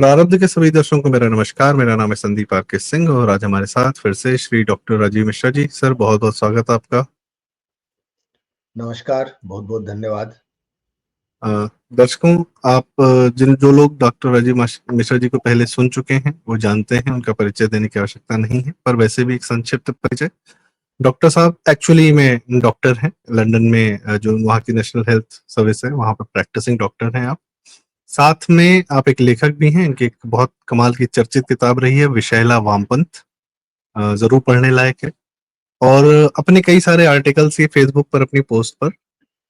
प्रारब्ध के सभी दर्शकों को मेरा नमस्कार। मेरा नाम है संदीप आर के सिंह और आज हमारे साथ फिर से श्री डॉक्टर राजीव मिश्रा जी। सर, बहुत बहुत स्वागत है आपका। नमस्कार, बहुत-बहुत धन्यवाद। दर्शकों, आप जिन जो लोग डॉक्टर राजीव मिश्रा जी को पहले सुन चुके हैं वो जानते हैं, उनका परिचय देने की आवश्यकता नहीं है, पर वैसे भी एक संक्षिप्त परिचय। डॉक्टर साहब एक्चुअली में डॉक्टर हैं लंदन में, जो वहाँ की नेशनल हेल्थ सर्विस है वहाँ पर प्रैक्टिसिंग डॉक्टर हैं आप। साथ में आप एक लेखक भी हैं। इनकी एक बहुत कमाल की चर्चित किताब रही है विषैला वामपंथ, जरूर पढ़ने लायक है। और अपने कई सारे आर्टिकल्स ये फेसबुक पर अपनी पोस्ट पर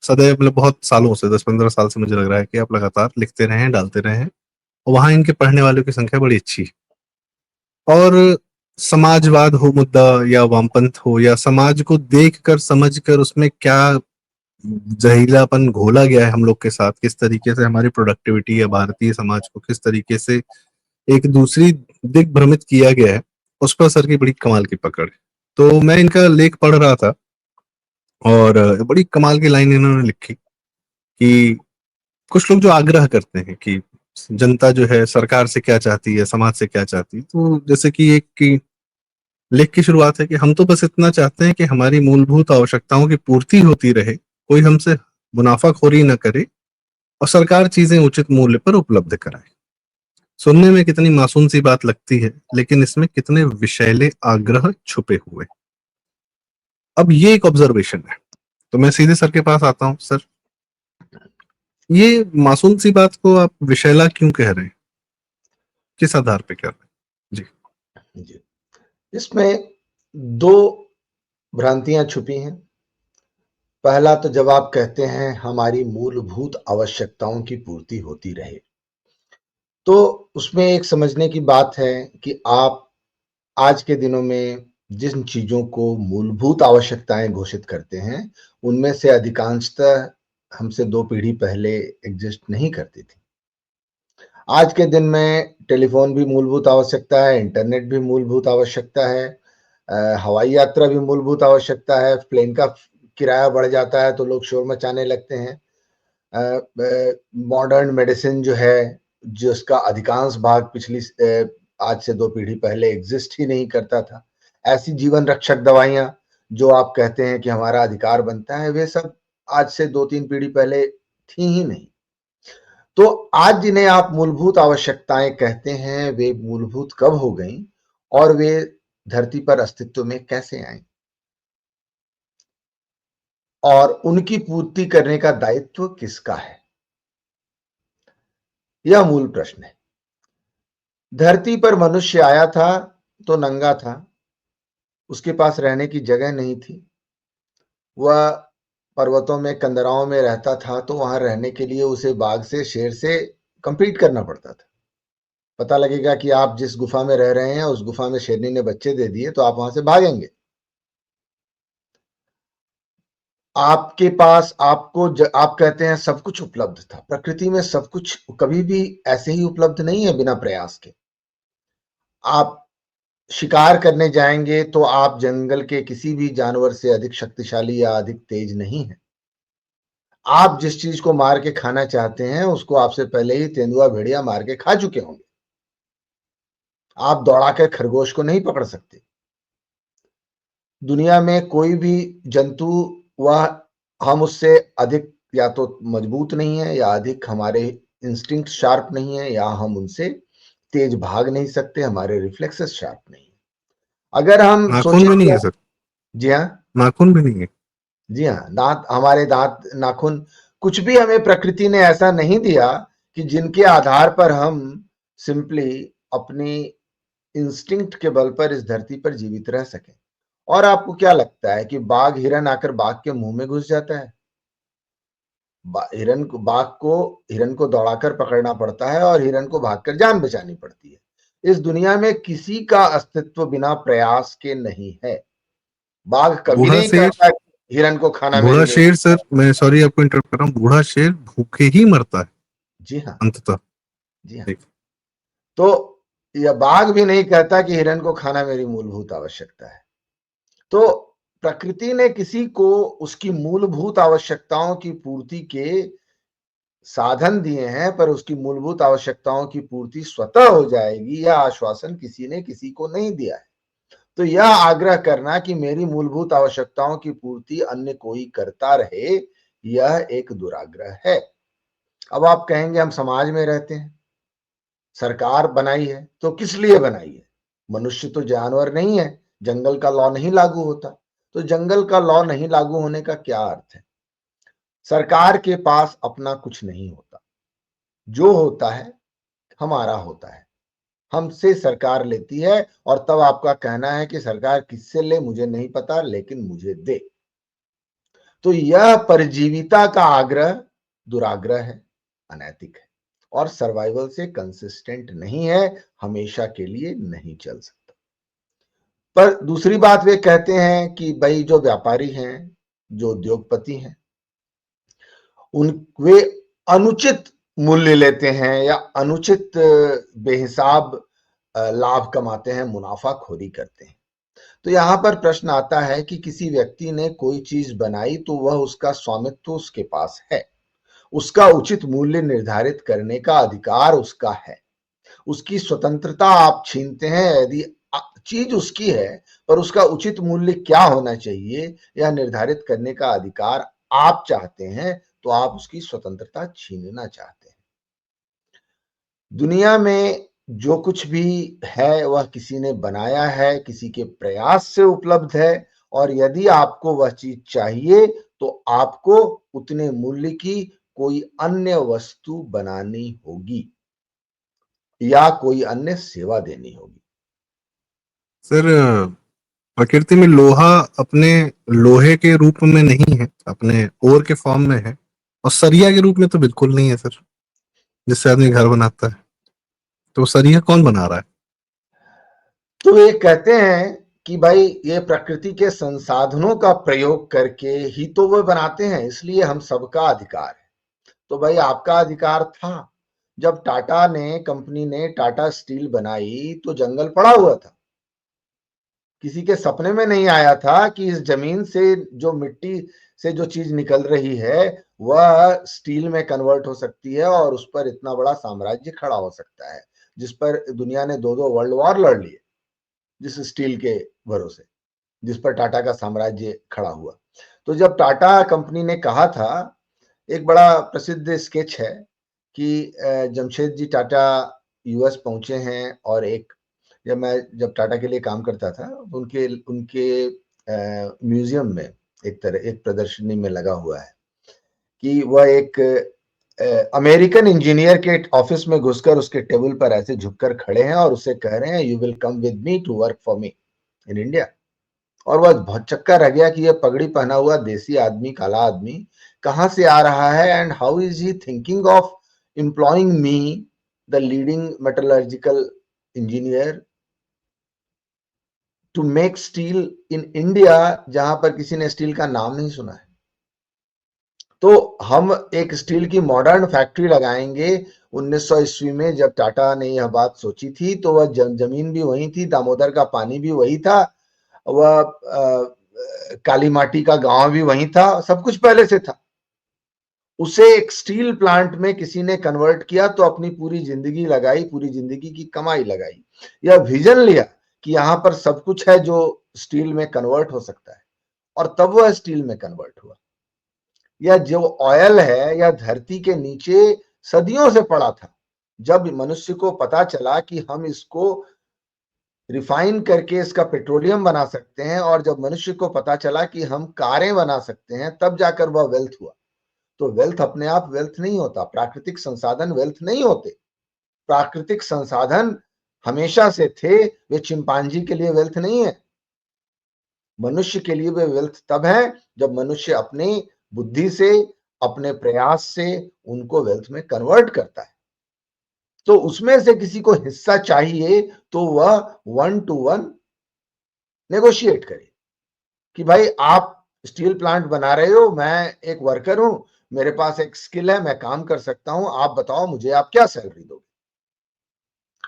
सदैव, मतलब बहुत सालों से 10-15 साल से मुझे लग रहा है कि आप लगातार लिखते रहे हैं, डालते रहे हैं और वहां इनके पढ़ने वालों की संख्या बड़ी अच्छी है। और समाजवाद हो मुद्दा या वामपंथ हो या समाज को देखकर समझकर उसमें क्या जहरीलापन घोला गया है हम लोग के साथ, किस तरीके से हमारी प्रोडक्टिविटी या भारतीय समाज को किस तरीके से एक दूसरी दिग्भ्रमित किया गया है, उस पर सर की बड़ी कमाल की पकड़ है। तो मैं इनका लेख पढ़ रहा था और बड़ी कमाल की लाइन इन्होंने लिखी कि कुछ लोग जो आग्रह करते हैं कि जनता जो है सरकार से क्या चाहती है, समाज से क्या चाहती है। तो जैसे कि एक की लेख की शुरुआत है कि हम तो बस इतना चाहते हैं कि हमारी मूलभूत आवश्यकताओं की पूर्ति होती रहे, कोई हमसे मुनाफाखोरी न करे और सरकार चीजें उचित मूल्य पर उपलब्ध कराए। सुनने में कितनी मासूम सी बात लगती है, लेकिन इसमें कितने विषैले आग्रह छुपे हुए। अब ये एक ऑब्जर्वेशन है, तो मैं सीधे सर के पास आता हूँ। सर, ये मासूम सी बात को आप विषैला क्यों कह रहे हैं, किस आधार पे कह रहे हैं जी? जी, इसमें 2 भ्रांतियाँ छुपी हैं। पहला तो जब आप कहते हैं हमारी मूलभूत आवश्यकताओं की पूर्ति होती रहे, तो उसमें एक समझने की बात है कि आप आज के दिनों में जिन चीज़ों को मूलभूत आवश्यकताएँ घोषित करते हैं, उनमें से अधिकांशतः हमसे 2 पीढ़ी पहले एग्ज़िस्ट नहीं करती थी। आज के दिन में टेलीफ़ोन भी मूलभूत आवश्यकता है, इंटरनेट भी मूलभूत आवश्यकता है, हवाई यात्रा भी मूलभूत आवश्यकता है, प्लेन का किराया बढ़ जाता है तो लोग शोर मचाने लगते हैं। मॉडर्न मेडिसिन जो है, जिसका अधिकांश भाग आज से 2 पीढ़ी पहले एग्ज़िस्ट ही नहीं करता था। ऐसी जीवन रक्षक दवाइयाँ जो आप कहते हैं कि हमारा अधिकार बनता है, वे सब आज से 2-3 पीढ़ी पहले थी ही नहीं। तो आज जिन्हें आप मूलभूत आवश्यकताएं कहते हैं, वे मूलभूत कब हो गईं और वे धरती पर अस्तित्व में कैसे आईं? और उनकी पूर्ति करने का दायित्व किसका है? यह मूल प्रश्न है। धरती पर मनुष्य आया था तो नंगा था, उसके पास रहने की जगह नहीं थी। वह पर्वतों में, कंदराओं में रहता था तो वहां रहने के लिए उसे बाघ से, शेर से कंपीट करना पड़ता था। पता लगेगा कि आप जिस गुफा में रह रहे हैं उस गुफा में शेरनी ने बच्चे दे दिए तो आप वहां से भागेंगे। आपके पास आप कहते हैं सब कुछ उपलब्ध था। प्रकृति में सब कुछ कभी भी ऐसे ही उपलब्ध नहीं है बिना प्रयास के। आप शिकार करने जाएंगे तो आप जंगल के किसी भी जानवर से अधिक शक्तिशाली या अधिक तेज नहीं है। आप जिस चीज को मार के खाना चाहते हैं उसको आपसे पहले ही तेंदुआ, भेड़िया मार के खा चुके होंगे। आप दौड़ाकर खरगोश को नहीं पकड़ सकते। दुनिया में कोई भी जंतु, वह हम उससे अधिक या तो मजबूत नहीं है या अधिक हमारे इंस्टिंक्ट शार्प नहीं है या हम उनसे तेज भाग नहीं सकते, हमारे रिफ्लेक्सेस शार्प नहीं है। अगर हम नाखून भी नहीं सोचें, है सर? जी हाँ, नाखून भी नहीं है? जी हाँ, दांत, हमारे दांत, नाखून, कुछ भी हमें प्रकृति ने ऐसा नहीं दिया कि जिनके आधार पर हम सिंपली अपनी इंस्टिंक्ट के बल पर इस धरती पर जीवित रह सकें। और आपको क्या लगता है कि बाघ, हिरन आकर बाघ के मुंह में घुस जाता है? हिरन को दौड़ाकर पकड़ना पड़ता है और हिरन को भागकर जान बचानी पड़ती है। इस दुनिया में किसी का अस्तित्व बिना प्रयास के नहीं है। बाघ कभी बूढ़ा नहीं शेर, कहता कि हिरन को खाना मेरी बूढ़ा मुंह। शेर सर, मैं सॉरी आपको इंटरप्ट कर रहा हूँ, बूढ़ा शेर भूखे ही मरता है जी हाँ, अंततः। जी हाँ। ठीक। तो यह बाघ भी नहीं कहता कि हिरन को खाना मेरी मूलभूत आवश्यकता है। तो प्रकृति ने किसी को उसकी मूलभूत आवश्यकताओं की पूर्ति के साधन दिए हैं, पर उसकी मूलभूत आवश्यकताओं की पूर्ति स्वतः हो जाएगी, यह आश्वासन किसी ने किसी को नहीं दिया है। तो यह आग्रह करना कि मेरी मूलभूत आवश्यकताओं की पूर्ति अन्य कोई करता रहे, यह एक दुराग्रह है। अब आप कहेंगे हम समाज में रहते हैं, सरकार बनाई है तो किस लिए बनाई है? मनुष्य तो जानवर नहीं है, जंगल का लॉ नहीं लागू होता। तो जंगल का लॉ नहीं लागू होने का क्या अर्थ है? सरकार के पास अपना कुछ नहीं होता, जो होता है हमारा होता है, हमसे सरकार लेती है। और तब आपका कहना है कि सरकार किससे ले मुझे नहीं पता, लेकिन मुझे दे। तो यह परजीविता का आग्रह दुराग्रह है, अनैतिक है और सर्वाइवल से कंसिस्टेंट नहीं है, हमेशा के लिए नहीं चल सकता। पर दूसरी बात वे कहते हैं कि भाई जो व्यापारी हैं, जो उद्योगपति हैं, उन वे अनुचित मूल्य लेते हैं या अनुचित बेहिसाब लाभ कमाते हैं, मुनाफाखोरी करते हैं। तो यहां पर प्रश्न आता है कि किसी व्यक्ति ने कोई चीज बनाई तो वह उसका स्वामित्व उसके पास है, उसका उचित मूल्य निर्धारित करने का अधिकार उसका है, उसकी स्वतंत्रता आप छीनते हैं। यदि चीज उसकी है पर उसका उचित मूल्य क्या होना चाहिए यह निर्धारित करने का अधिकार आप चाहते हैं, तो आप उसकी स्वतंत्रता छीनना चाहते हैं। दुनिया में जो कुछ भी है वह किसी ने बनाया है, किसी के प्रयास से उपलब्ध है, और यदि आपको वह चीज चाहिए तो आपको उतने मूल्य की कोई अन्य वस्तु बनानी होगी या कोई अन्य सेवा देनी होगी। सर, प्रकृति में लोहा अपने लोहे के रूप में नहीं है, अपने ओर के फॉर्म में है, और सरिया के रूप में तो बिल्कुल नहीं है सर, जिससे आदमी घर बनाता है। तो सरिया कौन बना रहा है? तो ये कहते हैं कि भाई ये प्रकृति के संसाधनों का प्रयोग करके ही तो वो बनाते हैं, इसलिए हम सबका अधिकार है। तो भाई आपका अधिकार था। जब टाटा ने कंपनी ने टाटा स्टील बनाई तो जंगल पड़ा हुआ था, किसी के सपने में नहीं आया था कि इस जमीन से जो मिट्टी से जो चीज निकल रही है वह स्टील में कन्वर्ट हो सकती है और उस पर इतना बड़ा साम्राज्य खड़ा हो सकता है, जिस पर दुनिया ने दो दो वर्ल्ड वॉर लड़ लिए, जिस स्टील के भरोसे, जिस पर टाटा का साम्राज्य खड़ा हुआ। तो जब टाटा कंपनी ने कहा था, एक बड़ा प्रसिद्ध स्केच है कि जमशेद जी टाटा यूएस पहुंचे हैं और एक, जब टाटा के लिए काम करता था उनके उनके म्यूजियम में एक प्रदर्शनी में लगा हुआ है कि वह एक अमेरिकन इंजीनियर के ऑफिस में घुसकर उसके टेबल पर ऐसे झुककर खड़े हैं और उससे कह रहे हैं, you will come with me to work for me in India. और वह बहुत चक्का रह गया कि यह पगड़ी पहना हुआ देसी आदमी, काला आदमी कहां से आ रहा है, and how is he thinking of employing me, the leading metallurgical engineer, to make steel in India, जहां पर किसी ने स्टील का नाम नहीं सुना है। तो हम एक स्टील की मॉडर्न फैक्ट्री लगाएंगे। 1900 ईस्वी में जब टाटा ने यह बात सोची थी तो वह जमीन भी वही थी, दामोदर का पानी भी वही था, वह काली माटी का गांव भी वही था, सब कुछ पहले से था। उसे एक स्टील प्लांट में किसी ने कन्वर्ट किया तो अपनी पूरी जिंदगी लगाई, पूरी जिंदगी की कमाई लगाई, यह विजन लिया कि यहां पर सब कुछ है जो स्टील में कन्वर्ट हो सकता है, और तब वह स्टील में कन्वर्ट हुआ। यह जो ऑयल है यह धरती के नीचे सदियों से पड़ा था। जब मनुष्य को पता चला कि हम इसको रिफाइन करके इसका पेट्रोलियम बना सकते हैं, और जब मनुष्य को पता चला कि हम कारें बना सकते हैं, तब जाकर वह वेल्थ हुआ। तो वेल्थ अपने आप वेल्थ नहीं होता, प्राकृतिक संसाधन वेल्थ नहीं होते। प्राकृतिक संसाधन हमेशा से थे, वे चिंपांजी के लिए वेल्थ नहीं है। मनुष्य के लिए वे वेल्थ तब है जब मनुष्य अपनी बुद्धि से, अपने प्रयास से उनको वेल्थ में कन्वर्ट करता है। तो उसमें से किसी को हिस्सा चाहिए तो वह 1 to 1 नेगोशिएट करे कि भाई आप स्टील प्लांट बना रहे हो, मैं एक वर्कर हूं, मेरे पास एक स्किल है, मैं काम कर सकता हूं, आप बताओ मुझे आप क्या सैलरी दोगे।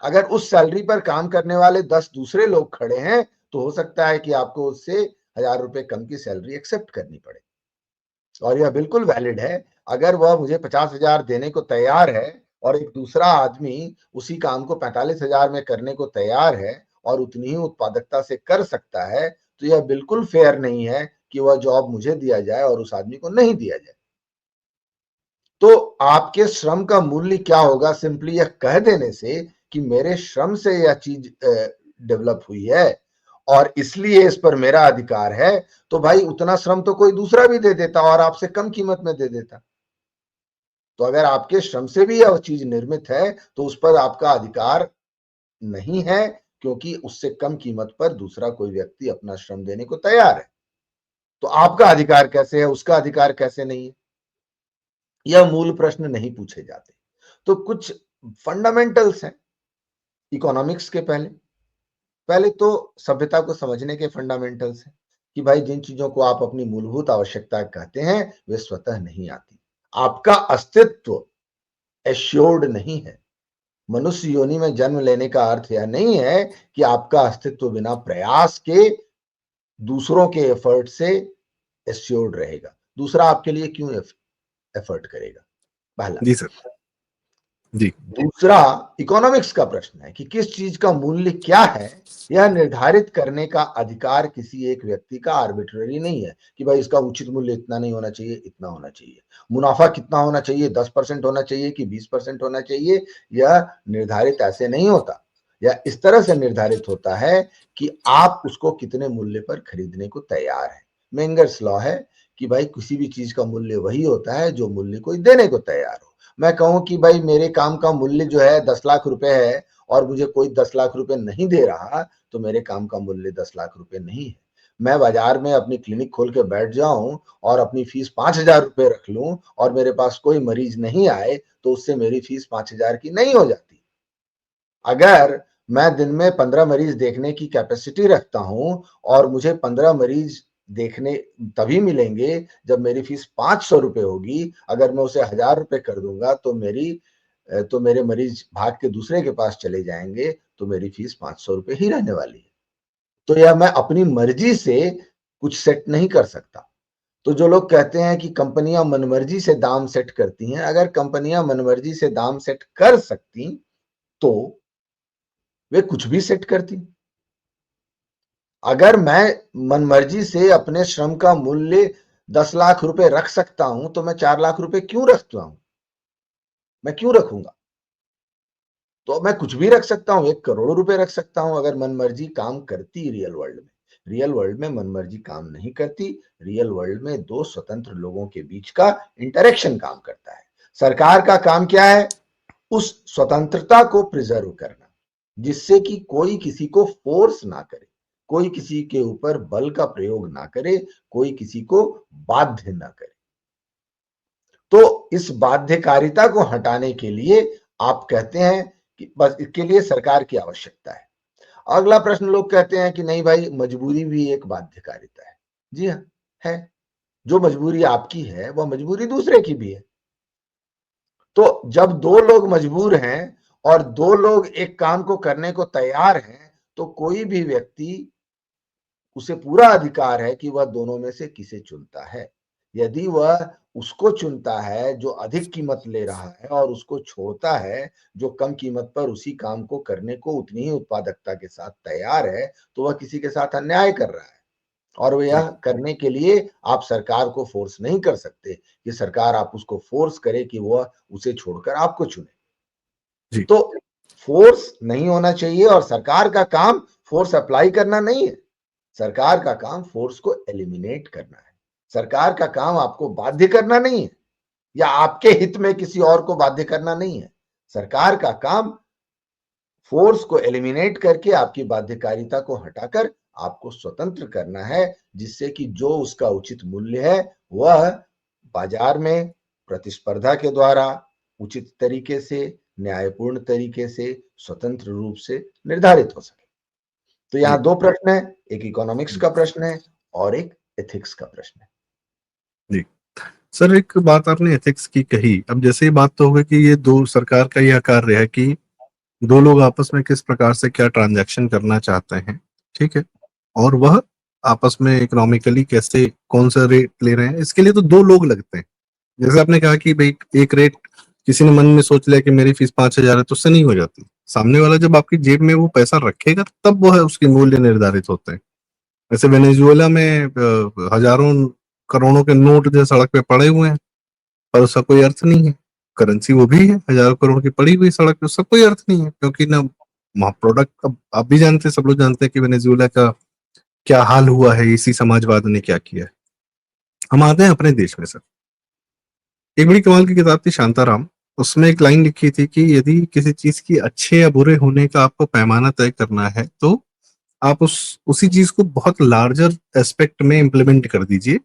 अगर उस सैलरी पर काम करने वाले 10 दूसरे लोग खड़े हैं तो हो सकता है कि आपको उससे 1000 रुपए कम की सैलरी एक्सेप्ट करनी पड़े। और यह बिल्कुल वैलिड है। अगर वह मुझे 50,000 देने को तैयार है और एक दूसरा आदमी उसी काम को 45,000 में करने को तैयार है और उतनी ही उत्पादकता से कर सकता है, तो यह बिल्कुल फेयर नहीं है कि वह जॉब मुझे दिया जाए और उस आदमी को नहीं दिया जाए। तो आपके श्रम का मूल्य क्या होगा सिंपली यह कह देने से कि मेरे श्रम से यह चीज डेवलप हुई है और इसलिए इस पर मेरा अधिकार है, तो भाई उतना श्रम तो कोई दूसरा भी दे देता और आपसे कम कीमत में दे देता। तो अगर आपके श्रम से भी यह चीज निर्मित है तो उस पर आपका अधिकार नहीं है, क्योंकि उससे कम कीमत पर दूसरा कोई व्यक्ति अपना श्रम देने को तैयार है। तो आपका अधिकार कैसे है, उसका अधिकार कैसे नहीं है? यह मूल प्रश्न नहीं पूछे जाते। तो कुछ फंडामेंटल्स हैं इकोनॉमिक्स के। पहले पहले तो सभ्यता को समझने के फंडामेंटल्स हैं कि भाई जिन चीजों को आप अपनी मूलभूत आवश्यकता कहते हैं वे स्वतः नहीं आती। आपका अस्तित्व एश्योर्ड नहीं है। मनुष्य योनि में जन्म लेने का अर्थ यह नहीं है कि आपका अस्तित्व बिना प्रयास के दूसरों के एफर्ट से एश्योर्ड रहेगा। दूसरा आपके लिए क्यों एफर्ट करेगा, पहला। जी सर। जी। दूसरा इकोनॉमिक्स का प्रश्न है कि किस चीज का मूल्य क्या है, यह निर्धारित करने का अधिकार किसी एक व्यक्ति का आर्बिट्ररी नहीं है कि भाई इसका उचित मूल्य इतना नहीं होना चाहिए, इतना होना चाहिए। मुनाफा कितना होना चाहिए, 10% होना चाहिए कि 20% होना चाहिए, यह निर्धारित ऐसे नहीं होता। यह इस तरह से निर्धारित होता है कि आप उसको कितने मूल्य पर खरीदने को तैयार है। मेंगर्स लॉ है कि भाई किसी भी चीज का मूल्य वही होता है जो मूल्य कोई देने को तैयार हो। मैं कहूं कि भाई मेरे काम का मूल्य जो है 10 लाख रुपए है और मुझे कोई 10 लाख रुपए नहीं दे रहा, तो मेरे काम का मूल्य 10 लाख रुपए नहीं है। मैं बाजार में अपनी क्लिनिक खोल के बैठ जाऊं और अपनी फीस 5,000 रुपए रख लूं और मेरे पास कोई मरीज नहीं आए, तो उससे मेरी फीस 5,000 की नहीं हो जाती। अगर मैं दिन में 15 मरीज देखने की कैपेसिटी रखता हूं और मुझे 15 मरीज देखने तभी मिलेंगे जब मेरी फीस 500 रुपए होगी। अगर मैं उसे 1,000 रुपए कर दूंगा तो मेरे मरीज भाग के दूसरे के पास चले जाएंगे, तो मेरी फीस 500 रुपए ही रहने वाली है। तो यह मैं अपनी मर्जी से कुछ सेट नहीं कर सकता। तो जो लोग कहते हैं कि कंपनियां मनमर्जी से दाम सेट करती हैं, अगर कंपनियां मनमर्जी से दाम सेट कर सकती तो वे कुछ भी सेट करती। अगर मैं मनमर्जी से अपने श्रम का मूल्य 10 लाख रुपए रख सकता हूं, तो मैं 4 लाख रुपए क्यों रखता हूं? मैं क्यों रखूंगा? तो मैं कुछ भी रख सकता हूं, 1 करोड़ रुपए रख सकता हूं अगर मनमर्जी काम करती रियल वर्ल्ड में। रियल वर्ल्ड में मनमर्जी काम नहीं करती। रियल वर्ल्ड में दो स्वतंत्र लोगों के बीच का इंटरेक्शन काम करता है। सरकार का काम क्या है? उस स्वतंत्रता को प्रिजर्व करना, जिससे कि कोई किसी को फोर्स ना करे, कोई किसी के ऊपर बल का प्रयोग ना करे, कोई किसी को बाध्य ना करे। तो इस बाध्यकारिता को हटाने के लिए आप कहते हैं कि बस इसके लिए सरकार की आवश्यकता है। अगला प्रश्न लोग कहते हैं कि नहीं भाई, मजबूरी भी एक बाध्यकारिता है। जी हाँ, है। जो मजबूरी आपकी है वह मजबूरी दूसरे की भी है। तो जब दो लोग मजबूर हैं और दो लोग एक काम को करने को तैयार हैं, तो कोई भी व्यक्ति, उसे पूरा अधिकार है कि वह दोनों में से किसे चुनता है। यदि वह उसको चुनता है जो अधिक कीमत ले रहा है और उसको छोड़ता है जो कम कीमत पर उसी काम को करने को उतनी ही उत्पादकता के साथ तैयार है, तो वह किसी के साथ अन्याय कर रहा है। और वह जी। यह करने के लिए आप सरकार को फोर्स नहीं कर सकते कि सरकार आप उसको फोर्स करे कि वह उसे छोड़कर आपको चुने। जी। तो फोर्स नहीं होना चाहिए और सरकार का काम फोर्स अप्लाई करना नहीं है। सरकार का काम फोर्स को एलिमिनेट करना है। सरकार का काम आपको बाध्य करना नहीं है या आपके हित में किसी और को बाध्य करना नहीं है। सरकार का काम फोर्स को एलिमिनेट करके आपकी बाध्यकारिता को हटाकर आपको स्वतंत्र करना है, जिससे कि जो उसका उचित मूल्य है वह बाजार में प्रतिस्पर्धा के द्वारा उचित तरीके से, न्यायपूर्ण तरीके से, स्वतंत्र रूप से निर्धारित हो सके। तो जी। यहाँ दो प्रश्न है, एक इकोनॉमिक्स का प्रश्न है और एक एथिक्स का प्रश्न है। जी। सर, एक बात आपने एथिक्स की कही। अब जैसे ही बात तो होगी कि ये दो सरकार का यह कार्य है कि दो लोग आपस में किस प्रकार से क्या ट्रांजैक्शन करना चाहते हैं, ठीक है, और वह आपस में इकोनॉमिकली कैसे कौन सा रेट ले रहे हैं, इसके लिए तो दो लोग लगते हैं। जैसे आपने कहा कि भाई एक रेट किसी ने मन में सोच लिया कि मेरी फीस 5,000 है, तो उससे नहीं हो जाती। सामने वाला जब आपकी जेब में वो पैसा रखेगा तब वो है उसके मूल्य निर्धारित होते हैं। वैसे वेनेजुएला में हजारों करोड़ों के नोट जो सड़क पे पड़े हुए हैं, पर उसका कोई अर्थ नहीं है। करेंसी वो भी है, हजारों करोड़ की पड़ी हुई सड़क पे, उसका कोई अर्थ नहीं है, क्योंकि ना वहाँ प्रोडक्ट, अब आप भी जानते हैं, सब लोग जानते हैं कि वेनेजुएला का क्या हाल हुआ है, इसी समाजवाद ने क्या किया है। हम आते हैं अपने देश में सर। एक बड़ी कमाल की किताब थी शांताराम, उसमें एक लाइन लिखी थी कि यदि किसी चीज की अच्छे या बुरे होने का आपको पैमाना तय करना है, तो आप उसी चीज को बहुत लार्जर एस्पेक्ट में इम्प्लीमेंट कर दीजिए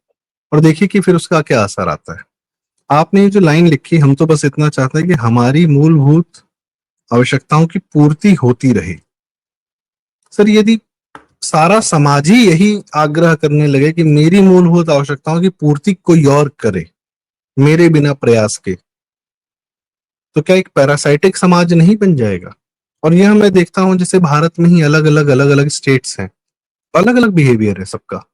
और देखिए कि फिर उसका क्या असर आता है। आपने ये जो लाइन लिखी, हम तो बस इतना चाहते हैं कि हमारी मूलभूत आवश्यकताओं की पूर्ति होती रहे। सर यदि सारा समाज ही यही आग्रह करने लगे कि मेरी मूलभूत आवश्यकताओं की पूर्ति कोई और करे मेरे बिना प्रयास के, तो क्या एक पैरासाइटिक समाज नहीं बन जाएगा? और यह मैं देखता हूं, जैसे भारत में ही अलग अलग स्टेट्स हैं, अलग अलग बिहेवियर है सबका।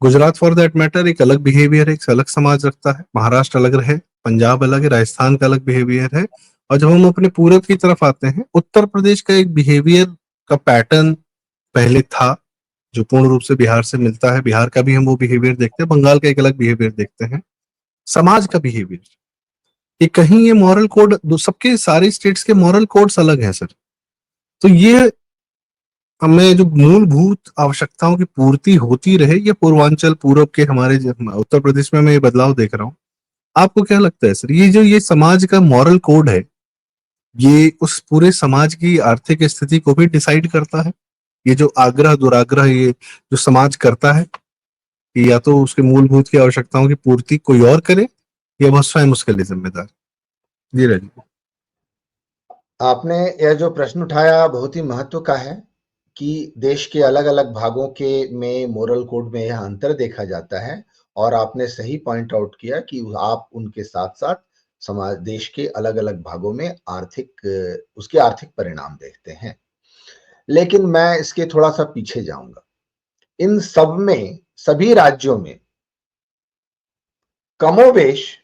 गुजरात फॉर दैट मैटर एक अलग बिहेवियर है, एक अलग समाज रखता है। महाराष्ट्र अलग है, पंजाब अलग है, राजस्थान का अलग बिहेवियर है। और जब हम अपने पूरब की तरफ आते हैं, उत्तर प्रदेश का एक बिहेवियर का पैटर्न पहले था, जो पूर्ण रूप से बिहार से मिलता है। बिहार का भी हम वो बिहेवियर देखते हैं, बंगाल का एक अलग बिहेवियर देखते हैं। समाज का बिहेवियर, ये कहीं ये मॉरल कोड सबके सारे स्टेट्स के मॉरल कोड्स अलग हैं सर। तो ये हमें जो मूलभूत आवश्यकताओं की पूर्ति होती रहे, ये पूर्वांचल पूरब के हमारे उत्तर प्रदेश में मैं ये बदलाव देख रहा हूँ। आपको क्या लगता है सर, ये जो ये समाज का मॉरल कोड है, ये उस पूरे समाज की आर्थिक स्थिति को भी डिसाइड करता है? ये जो आग्रह दुराग्रह ये जो समाज करता है, कि या तो उसके मूलभूत की आवश्यकताओं की पूर्ति कोई और करे, या वह स्वयं उसके लिए जिम्मेदार? जी राजीव। आपने यह जो प्रश्न उठाया बहुत ही महत्व का है कि देश के अलग-अलग भागों के में मोरल कोड में यह अंतर देखा जाता है और आपने सही पॉइंट आउट किया कि आप उनके साथ-साथ समाज देश के अलग-अलग भागों में उसके आर्थिक परिणाम देखते हैं। लेकिन मैं इसके थोड़ा-सा पीछे जाऊँगा। इन सब में, सभी राज्यों में कमोबेश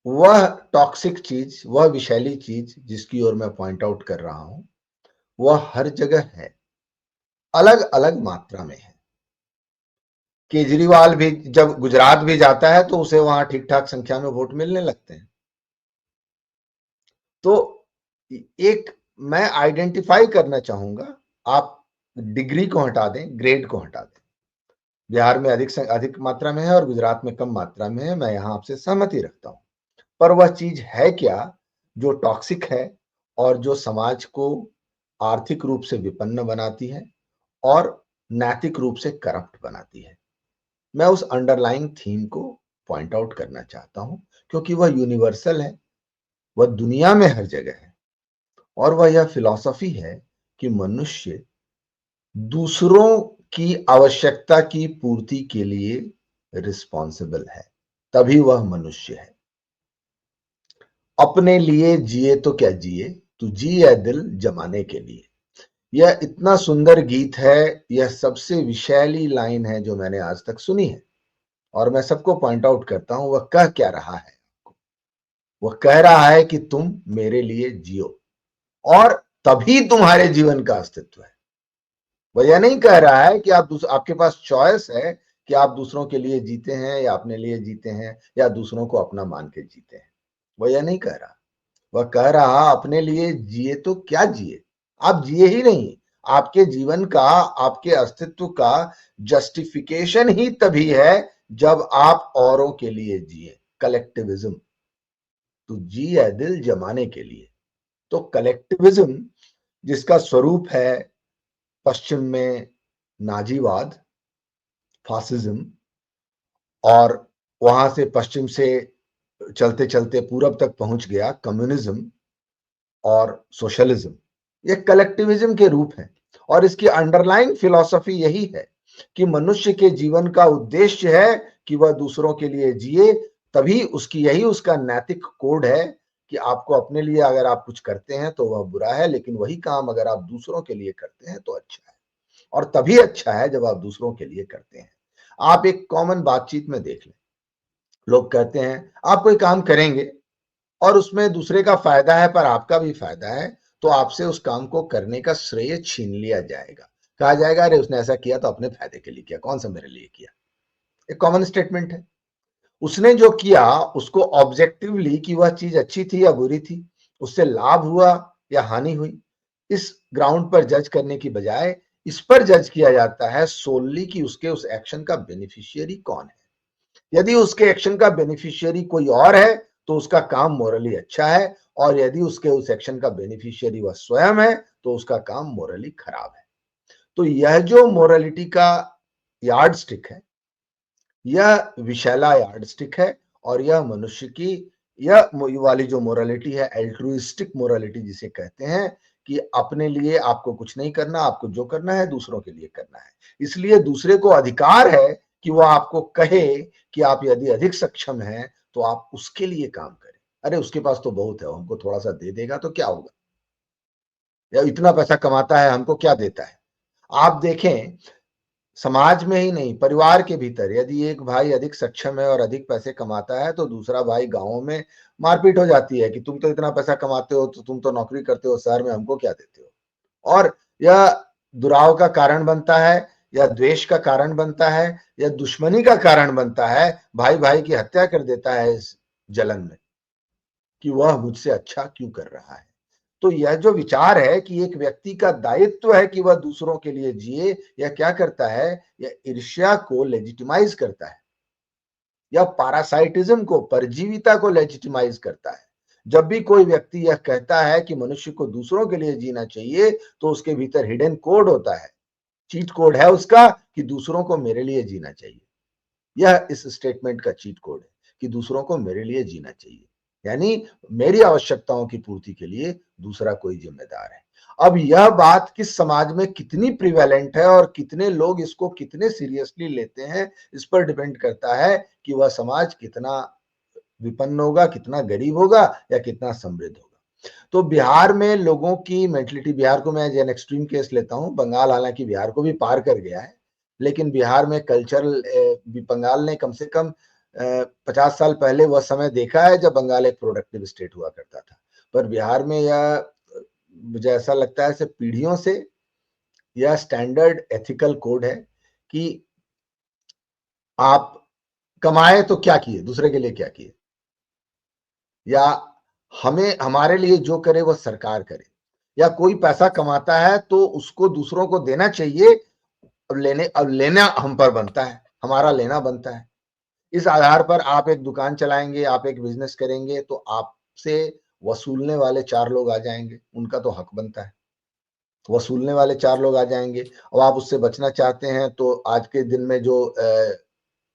वह टॉक्सिक चीज़, वह विषैली चीज़ जिसकी ओर मैं पॉइंट आउट कर रहा हूँ, वह हर जगह है, अलग-अलग मात्रा में है। केजरीवाल भी जब गुजरात भी जाता है तो उसे वहां ठीक-ठाक संख्या में वोट मिलने लगते हैं। तो एक मैं आइडेंटिफाई करना चाहूंगा, आप डिग्री को हटा दें, ग्रेड को हटा दें। बिहार में अधिक मात्रा में है और गुजरात में कम मात्रा में है, मैं यहां आपसे सहमति रखता हूं। पर वह चीज है क्या जो टॉक्सिक है और जो समाज को आर्थिक रूप से विपन्न बनाती है और नैतिक रूप से करप्ट बनाती है? मैं उस अंडरलाइंग थीम को पॉइंट आउट करना चाहता हूं, क्योंकि वह यूनिवर्सल है, वह दुनिया में हर जगह है और वह यह फिलॉसफी है कि मनुष्य दूसरों की आवश्यकता की पूर्ति के लिए रिस्पॉन्सिबल है, तभी वह मनुष्य है। अपने लिए जिए तो क्या जिए, तू जी है दिल जमाने के लिए। यह इतना सुंदर गीत है, यह सबसे विषैली लाइन है जो मैंने आज तक सुनी है और मैं सबको पॉइंट आउट करता हूं वह कह क्या रहा है। वह कह रहा है कि तुम मेरे लिए जियो और तभी तुम्हारे जीवन का अस्तित्व है। वह यह नहीं कह रहा है कि आपके पास चॉइस है कि आप दूसरों के लिए जीते हैं या अपने लिए जीते हैं या दूसरों को अपना मान के जीते हैं। वह यह नहीं कह रहा। वह कह रहा अपने लिए जिए तो क्या जिए, आप जिए ही नहीं। आपके जीवन का, आपके अस्तित्व का जस्टिफिकेशन ही तभी है जब आप औरों के लिए जिए। कलेक्टिविज्म, तो जी है दिल जमाने के लिए। तो कलेक्टिविज्म जिसका स्वरूप है पश्चिम में नाजीवाद, फासिज्म, और वहां से पश्चिम से चलते चलते पूरब तक पहुंच गया कम्युनिज्म और सोशलिज्म, ये कलेक्टिविज्म के रूप है। और इसकी अंडरलाइंग फिलॉसफी यही है कि मनुष्य के जीवन का उद्देश्य है कि वह दूसरों के लिए जिए, तभी यही उसका नैतिक कोड है कि आपको अपने लिए अगर आप कुछ करते हैं तो वह बुरा है, लेकिन वही काम अगर आप दूसरों के लिए करते हैं तो अच्छा है। और तभी अच्छा है जब आप दूसरों के लिए करते हैं। आप एक कॉमन बातचीत में देख लें, लोग कहते हैं आप कोई काम करेंगे और उसमें दूसरे का फायदा है पर आपका भी फायदा है, तो आपसे उस काम को करने का श्रेय छीन लिया जाएगा। कहा जाएगा अरे उसने ऐसा किया तो अपने फायदे के लिए किया, कौन सा मेरे लिए किया। एक कॉमन स्टेटमेंट है। उसने जो किया उसको ऑब्जेक्टिवली कि वह चीज अच्छी थी या बुरी थी, उससे लाभ हुआ या हानि हुई, इस ग्राउंड पर जज करने की बजाय इस पर जज किया जाता है सोलली कि उसके उस एक्शन का बेनिफिशियरी कौन है। यदि उसके एक्शन का बेनिफिशियरी कोई और है तो उसका काम मोरली अच्छा है, और यदि उसके उस एक्शन का बेनिफिशियरी वह स्वयं है तो उसका काम मोरली खराब है। तो यह जो मोरालिटी का यार्ड स्टिक है, यह विशैला यार्डस्टिक है, और यह मनुष्य की यह वाली जो मोरालिटी है, एल्ट्रुइस्टिक मोरालिटी जिसे कहते हैं, कि अपने लिए आपको कुछ नहीं करना, आपको जो करना है दूसरों के लिए करना है। इसलिए दूसरे को अधिकार है कि वह आपको कहे कि आप यदि अधिक सक्षम हैं तो आप उसके लिए काम करें। अरे उसके पास तो बहुत है, हमको थोड़ा सा दे देगा तो क्या होगा, या इतना पैसा कमाता है हमको क्या देता है। आप देखें, समाज में ही नहीं, परिवार के भीतर यदि एक भाई अधिक सक्षम है और अधिक पैसे कमाता है तो दूसरा भाई गांवों में मारपीट हो जाती है कि तुम तो इतना पैसा कमाते हो, तो तुम तो नौकरी करते हो शहर में, हमको क्या देते हो। और यह दुराव का कारण बनता है, या द्वेष का कारण बनता है, या दुश्मनी का कारण बनता है। भाई भाई की हत्या कर देता है इस जलन में कि वह मुझसे अच्छा क्यों कर रहा है। तो यह जो विचार है कि एक व्यक्ति का दायित्व है कि वह दूसरों के लिए जिए, यह क्या करता है, यह ईर्ष्या को लेजिटिमाइज करता है, या पैरासाइटिज्म को, परजीविता को लेजिटिमाइज करता है। जब भी कोई व्यक्ति यह कहता है कि मनुष्य को दूसरों के लिए जीना चाहिए, तो उसके भीतर हिडन कोड होता है, चीट कोड है उसका कि दूसरों को मेरे लिए जीना चाहिए। यह इस स्टेटमेंट का चीट कोड है कि दूसरों को मेरे लिए जीना चाहिए, यानी मेरी आवश्यकताओं की पूर्ति के लिए दूसरा कोई जिम्मेदार है। अब यह बात किस समाज में कितनी प्रिवेलेंट है और कितने लोग इसको कितने सीरियसली लेते हैं, इस पर डिपेंड करता है कि वह समाज कितना विपन्न होगा, कितना गरीब होगा, या कितना समृद्ध होगा। तो बिहार में लोगों की मेंटलिटी, बिहार को मैं एन एक्सट्रीम केस लेता हूं, बंगाल हालांकि बिहार को भी पार कर गया है, लेकिन बिहार में कल्चरल, बंगाल ने कम से कम 50 साल पहले वह समय देखा है जब बंगाल एक प्रोडक्टिव स्टेट हुआ करता था। पर बिहार में यह मुझे ऐसा लगता है से पीढ़ियों से यह स्टैंडर्ड एथिकल कोड है कि आप कमाए तो क्या किए, दूसरे के लिए क्या किए, या हमें हमारे लिए जो करे वह सरकार करे, या कोई पैसा कमाता है तो उसको दूसरों को देना चाहिए। अब लेना हम पर बनता है, हमारा लेना बनता है। इस आधार पर आप एक दुकान चलाएंगे, आप एक बिजनेस करेंगे, तो आपसे वसूलने वाले 4 लोग आ जाएंगे, उनका तो हक बनता है। वसूलने वाले 4 लोग आ जाएंगे और आप उससे बचना चाहते हैं, तो आज के दिन में जो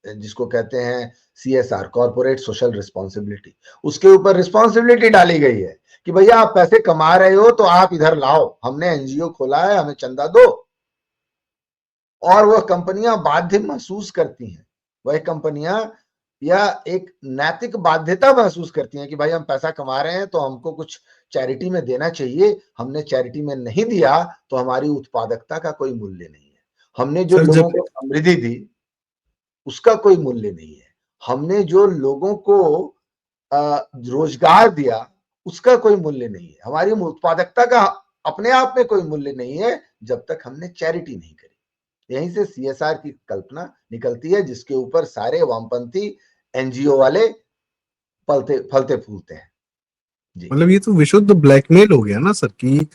जिसको कहते हैं CSR, कॉर्पोरेट सोशल रिस्पॉन्सिबिलिटी, उसके ऊपर रिस्पॉन्सिबिलिटी डाली गई है कि भैया आप पैसे कमा रहे हो तो आप इधर लाओ, हमने एनजीओ खोला है, हमें चंदा दो। और वह कंपनियां बाध्य महसूस करती हैं, वह कंपनियां या एक नैतिक बाध्यता महसूस करती हैं कि भाई हम पैसा कमा रहे हैं तो हमको कुछ चैरिटी में देना चाहिए, हमने चैरिटी में नहीं दिया तो हमारी उत्पादकता का कोई मूल्य नहीं है, हमने जो सर लोगों जब को समृद्धि दी उसका कोई मूल्य नहीं है, हमने जो लोगों को रोजगार दिया उसका कोई मूल्य नहीं है, हमारी उत्पादकता का अपने आप में कोई मूल्य नहीं है जब तक हमने चैरिटी नहीं करी। यहीं से CSR की कल्पना निकलती है जिसके ऊपर सारे वामपंथी एनजीओ वाले फलते फलते फूलते हैं। जी। मतलब ये तो विशुद्ध ब्लैकमेल हो गया ना सर, कि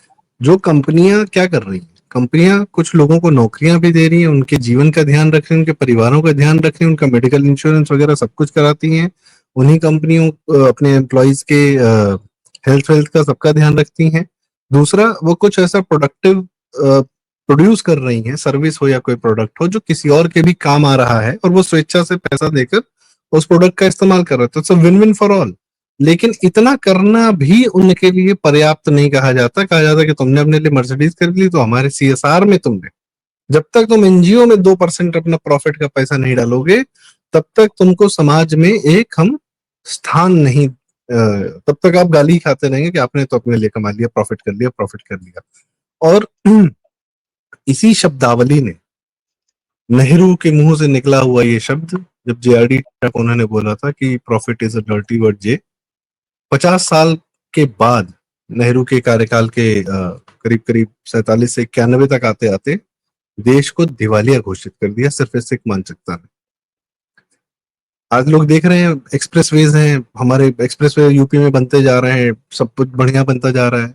जो कंपनियां क्या कर रही हैं, कंपनियां कुछ लोगों को नौकरियां भी दे रही हैं, उनके जीवन का ध्यान रख रही हैं, उनके परिवारों का ध्यान रख रही हैं, उनका मेडिकल इंश्योरेंस वगैरह सब कुछ कराती हैं। उन्हीं कंपनियों अपने एम्प्लॉयज के हेल्थ वेल्थ का सबका ध्यान रखती हैं। दूसरा, वो कुछ ऐसा प्रोडक्टिव प्रोड्यूस कर रही हैं, सर्विस हो या कोई प्रोडक्ट हो जो किसी और के भी काम आ रहा है, और वो स्वेच्छा से पैसा देकर उस प्रोडक्ट का इस्तेमाल कर रहे थे, तो विन विन फॉर ऑल। लेकिन इतना करना भी उनके लिए पर्याप्त नहीं कहा जाता। कहा जाता कि तुमने अपने लिए मर्सिडीज खरीद ली तो हमारे CSR में तुमने, जब तक तुम एनजीओ में 2% अपना प्रॉफिट का पैसा नहीं डालोगे, तब तक तुमको समाज में एक हम स्थान नहीं, तब तक आप गाली खाते रहेंगे कि आपने तो अपने लिए कमा लिया, प्रॉफिट कर लिया, प्रॉफिट कर लिया। और इसी शब्दावली ने, नेहरू के मुंह से निकला हुआ ये शब्द, जब जेआरडी तक उन्होंने बोला था कि profit is a dirty word जे, 50 साल के बाद नेहरू के कार्यकाल के करीब करीब 47 से 91 तक आते आते देश को दिवालिया घोषित कर दिया सिर्फ इस एक मानसिकता ने। आज लोग देख रहे हैं एक्सप्रेसवेज हैं, हमारे एक्सप्रेसवे यूपी में बनते जा रहे हैं, सब कुछ बढ़िया बनता जा रहा है।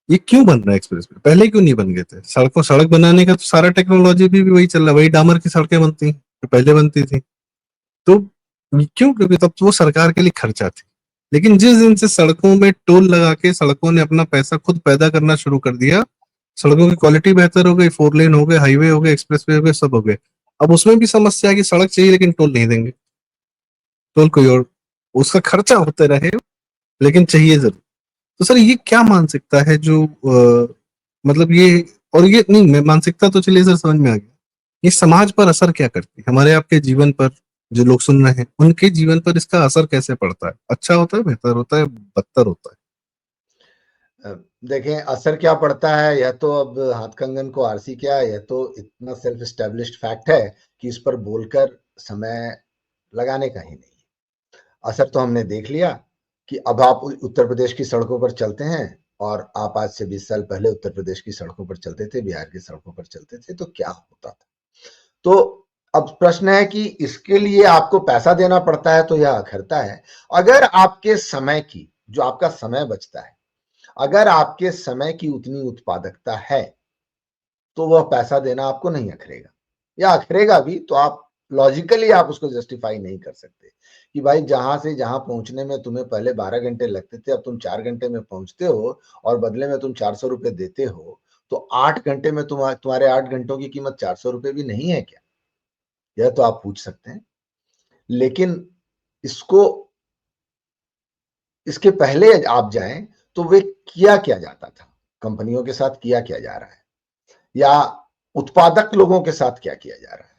ये क्यों बन रहा है एक्सप्रेसवे? पहले क्यों नहीं बन गए थे? सड़क बनाने का तो सारा टेक्नोलॉजी भी वही चल रहा है, वही डामर की सड़कें बनती हैं जो पहले बनती थी। तो क्यों? क्योंकि तब तो वो सरकार के लिए खर्चा थी। लेकिन जिस दिन से सड़कों में टोल लगा के सड़कों ने अपना पैसा खुद पैदा करना शुरू कर दिया, सड़कों की क्वालिटी बेहतर हो गई, 4 लेन हो गए, हाईवे हो गए, एक्सप्रेसवे हो गए, सब हो गए। अब उसमें भी समस्या है कि सड़क चाहिए लेकिन टोल नहीं देंगे, टोल कोई और, उसका खर्चा होते रहे लेकिन चाहिए जरूर। तो सर ये क्या मानसिकता है जो मतलब ये, और ये नहीं, मैं मानसिकता तो चलिए सर समझ में आ गया, ये समाज पर असर क्या करती है, हमारे आपके जीवन पर, जो लोग सुन रहे हैं उनके जीवन पर इसका असर कैसे पड़ता है? अच्छा होता है, बेहतर होता है, बदतर होता है? देखें, असर क्या पड़ता है यह तो अब हाथ कंगन को आरसी क्या, यह तो इतना सेल्फ एस्टेब्लिश्ड फैक्ट है कि इस पर बोलकर समय लगाने का ही नहीं। असर तो हमने देख लिया कि अब आप उत्तर प्रदेश की सड़कों पर चलते हैं और आप आज से 20 साल पहले उत्तर प्रदेश की सड़कों पर चलते थे, बिहार की सड़कों पर चलते थे, तो क्या होता था। तो अब प्रश्न है कि इसके लिए आपको पैसा देना पड़ता है तो यह अखरता है। अगर आपके समय की, जो आपका समय बचता है, अगर आपके समय की उतनी उत्पादकता है तो वह पैसा देना आपको नहीं अखरेगा, या अखरेगा भी तो आप लॉजिकली आप उसको जस्टिफाई नहीं कर सकते कि भाई जहां से जहां पहुंचने में तुम्हें पहले 12 घंटे लगते थे, अब तुम 4 घंटे में पहुंचते हो और बदले में तुम 400 रुपए देते हो, तो 8 घंटे में तुम्हारे 8 घंटों की कीमत 400 रुपए भी नहीं है क्या? यह तो आप पूछ सकते हैं। लेकिन इसको, इसके पहले आप जाएं तो वे किया क्या जाता था, कंपनियों के साथ किया क्या जा रहा है, या उत्पादक लोगों के साथ क्या किया जा रहा है।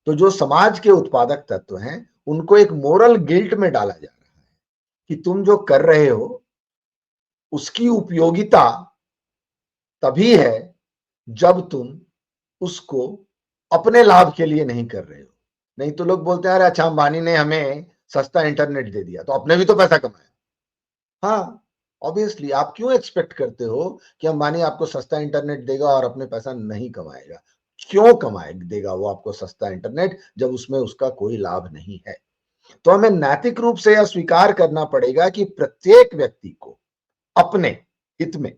तो जो समाज के उत्पादक तत्व हैं उनको एक मोरल गिल्ट में डाला जा रहा है कि तुम जो कर रहे हो उसकी उपयोगिता तभी है जब तुम उसको अपने लाभ के लिए नहीं कर रहे हो। नहीं तो लोग बोलते हैं अरे अच्छा अंबानी ने हमें सस्ता इंटरनेट दे दिया तो अपने भी तो पैसा कमाया। हाँ, ऑब्वियसली आप क्यों एक्सपेक्ट करते हो कि अंबानी आपको सस्ता इंटरनेट देगा और अपने पैसा नहीं कमाएगा? क्यों कमाए देगा वो आपको सस्ता इंटरनेट जब उसमें उसका कोई लाभ नहीं है? तो हमें नैतिक रूप से यह स्वीकार करना पड़ेगा कि प्रत्येक व्यक्ति को अपने हित में,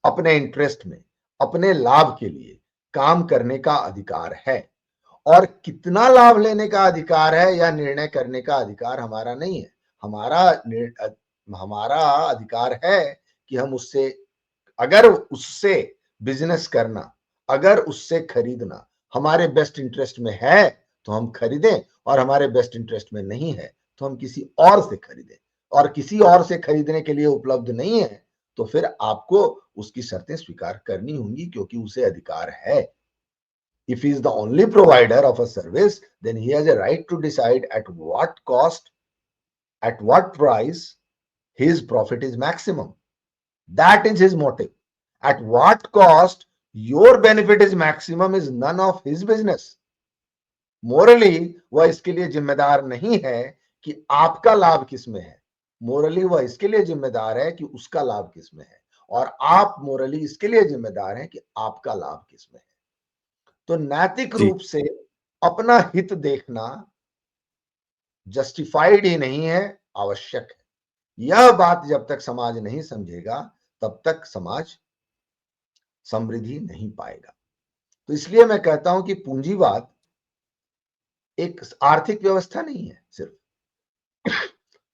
अपने इंटरेस्ट में, अपने लाभ के लिए काम करने का अधिकार है। और कितना लाभ लेने का अधिकार है यह निर्णय करने का अधिकार हमारा नहीं है। हमारा हमारा अधिकार है कि हम उससे, अगर उससे बिजनेस करना, अगर उससे खरीदना हमारे बेस्ट इंटरेस्ट में है तो हम खरीदें, और हमारे बेस्ट इंटरेस्ट में नहीं है तो हम किसी और से खरीदें। और किसी और से खरीदने के लिए उपलब्ध नहीं है तो फिर आपको उसकी शर्तें स्वीकार करनी होंगी क्योंकि उसे अधिकार है। If he is the only provider of a service, then he has a right to decide at what cost, at what price his profit is maximum. That is his motive. At what cost your benefit is maximum is none of his business. Morli वह इसके लिए जिम्मेदार नहीं है कि आपका लाभ किसमें है, मोरली वह इसके लिए जिम्मेदार है कि उसका लाभ किसमें है, और आप मोरली इसके लिए जिम्मेदार हैं कि आपका लाभ किसमें है। तो नैतिक जी। रूप से अपना हित देखना जस्टिफाइड ही नहीं है, आवश्यक है। यह बात जब तक समाज नहीं समझेगा तब तक समाज समृद्धि नहीं पाएगा। तो इसलिए मैं कहता हूं कि पूंजीवाद एक आर्थिक व्यवस्था नहीं है सिर्फ।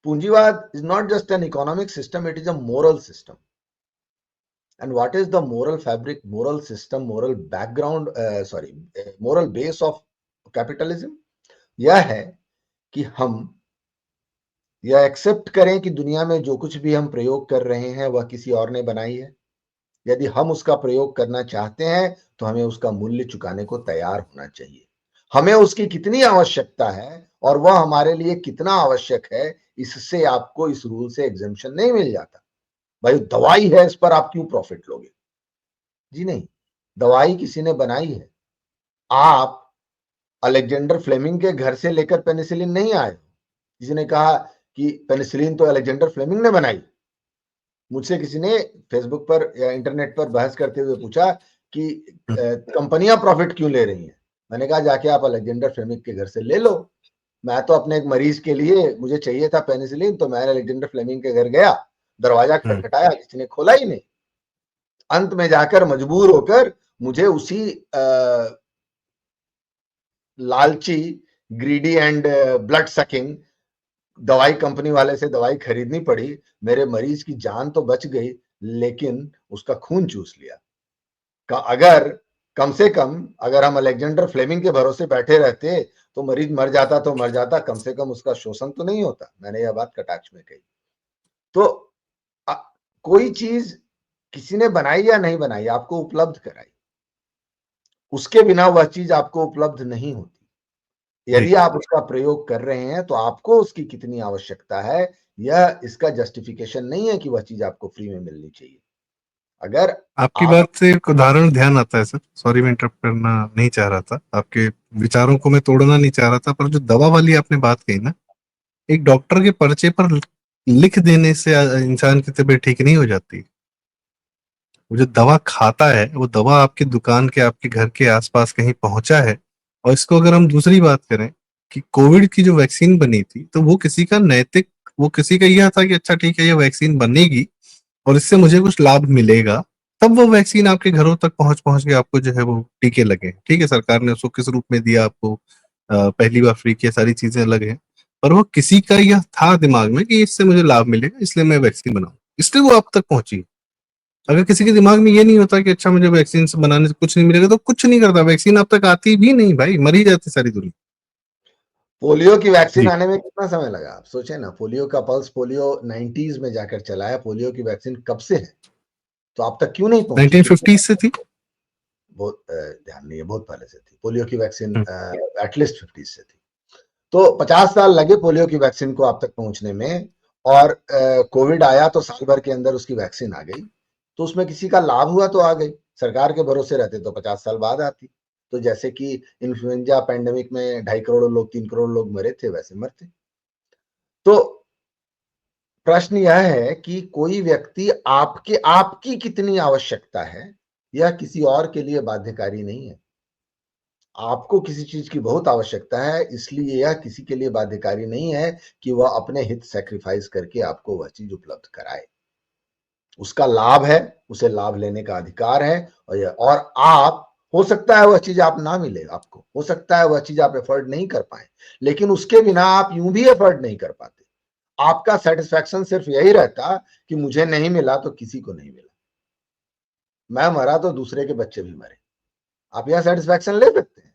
पूंजीवाद is not just an economic system, it is a moral system. And what is the moral fabric, moral system, moral background, moral base of capitalism? यह है कि हम यह एक्सेप्ट करें कि दुनिया में जो कुछ भी हम प्रयोग कर रहे हैं वह किसी और ने बनाई है। यदि हम उसका प्रयोग करना चाहते हैं तो हमें उसका मूल्य चुकाने को तैयार होना चाहिए। हमें उसकी कितनी आवश्यकता है और वह हमारे लिए कितना आवश्यक है, इससे आपको इस रूल से एग्जेम्पशन नहीं मिल जाता। भाई दवाई है, इस पर आप क्यों प्रॉफिट लोगे? जी नहीं। दवाई किसी ने बनाई है। आप अलेक्जेंडर फ्लेमिंग के घर से लेकर पेनिसिलिन नहीं आए। किसी ने कहा कि पेनिसिलिन तो अलेक्जेंडर फ्लेमिंग ने बनाई। मुझसे किसी ने फेसबुक पर या इंटरनेट पर बहस करते हुए पूछा कि कंपनियां प्रॉफिट क्यों ले रही हैं। मैंने कहा जाके आप अलेक्जेंडर फ्लेमिंग के घर से ले लो। मैं तो अपने एक मरीज के लिए, मुझे चाहिए था पेनिसिलिन, तो मैं अलेक्जेंडर फ्लेमिंग के घर गया, दरवाजा खटखटाया, किसी ने खोला ही नहीं। अंत में जाकर मजबूर होकर मुझे उसी लालची, ग्रीडी एंड ब्लड सकिंग दवाई कंपनी वाले से दवाई खरीदनी पड़ी। मेरे मरीज की जान तो बच गई, लेकिन उसका खून चूस लिया। अगर कम से कम अगर हम अलेक्जेंडर फ्लेमिंग के भरोसे बैठे रहते तो मरीज मर जाता तो मर जाता, कम से कम उसका शोषण तो नहीं होता। मैंने यह बात कटाक्ष में कही। तो अ, कोई चीज किसी ने बनाई या नहीं बनाई, आपको उपलब्ध कराई, उसके बिना वह चीज आपको उपलब्ध नहीं होती। यदि आप उसका प्रयोग कर रहे हैं तो आपको उसकी कितनी आवश्यकता है, यह इसका जस्टिफिकेशन नहीं है कि वह चीज आपको फ्री में मिलनी चाहिए। अगर आपकी आप बात से एक उदाहरण ध्यान आता है सर, सॉरी मैं इंटरप्ट करना नहीं चाह रहा था, आपके विचारों को मैं तोड़ना नहीं चाह रहा था, पर जो दवा वाली आपने बात कही ना, एक डॉक्टर के पर्चे पर लिख देने से इंसान की तबीयत ठीक नहीं हो जाती। वो जो दवा खाता है, वो दवा आपकी दुकान के, आपके घर के आसपास कहीं पहुंचा है। और इसको अगर हम दूसरी बात करें कि कोविड की जो वैक्सीन बनी थी, तो वो किसी का नैतिक, वो किसी का यह था कि अच्छा ठीक है ये वैक्सीन बनेगी और इससे मुझे कुछ लाभ मिलेगा, तब वो वैक्सीन आपके घरों तक पहुंच पहुंच के आपको जो है वो टीके लगे। ठीक है, सरकार ने उसको किस रूप में दिया आपको, पहली बार फ्री की, सारी चीजें अलग है, पर वो किसी का यह था दिमाग में कि इससे मुझे लाभ मिलेगा इसलिए मैं वैक्सीन बनाऊं, इसलिए वो आप तक पहुंची। अगर किसी के दिमाग में ये नहीं होता कि अच्छा मुझे वैक्सीन से बनाने से कुछ नहीं मिलेगा, तो कुछ नहीं करता, वैक्सीन अब तक आती भी नहीं भाई, मर ही जाती सारी दुनिया। पोलियो की वैक्सीन जी। आने में कितना समय लगा, आप सोचे ना। पोलियो का पल्स पोलियो 90s में जाकर चला है। पोलियो की वैक्सीन कब से है, तो आप तक क्यों नहीं पहुंची, क्योंकि 1950 से थी। बहुत ध्यान नहीं है, बहुत पहले से थी पोलियो की वैक्सीन, हम्म, एटलीस्ट 50 से थी। तो 50 साल लगे पोलियो की वैक्सीन को आप तक पहुंचने में। और कोविड आया तो साल भर के अंदर उसकी वैक्सीन आ गई। तो उसमें किसी का लाभ हुआ तो आ गई, सरकार के भरोसे रहते तो 50 साल बाद आती। तो जैसे कि इन्फ्लुएंजा पैंडेमिक में 2.5 करोड़ लोग, 3 करोड़ लोग मरे थे, वैसे मरते। तो प्रश्न यह है कि कोई व्यक्ति आपकी कितनी आवश्यकता है, यह किसी और के लिए बाध्यकारी नहीं है। आपको किसी चीज की बहुत आवश्यकता है, इसलिए यह किसी के लिए बाध्यकारी नहीं है कि वह अपने हित सैक्रिफाइस करके आपको वह चीज उपलब्ध कराए। उसका लाभ है, उसे लाभ लेने का अधिकार है। और आप, हो सकता है वह चीज आप ना मिले आपको, हो सकता है वह चीज आप एफर्ड नहीं कर पाए, लेकिन उसके बिना आप यूं भी एफर्ड नहीं कर पाते। आपका सेटिस्फैक्शन सिर्फ यही रहता कि मुझे नहीं मिला तो किसी को नहीं मिला, मैं मरा तो दूसरे के बच्चे भी मरे। आप यह सेटिस्फैक्शन ले सकते हैं।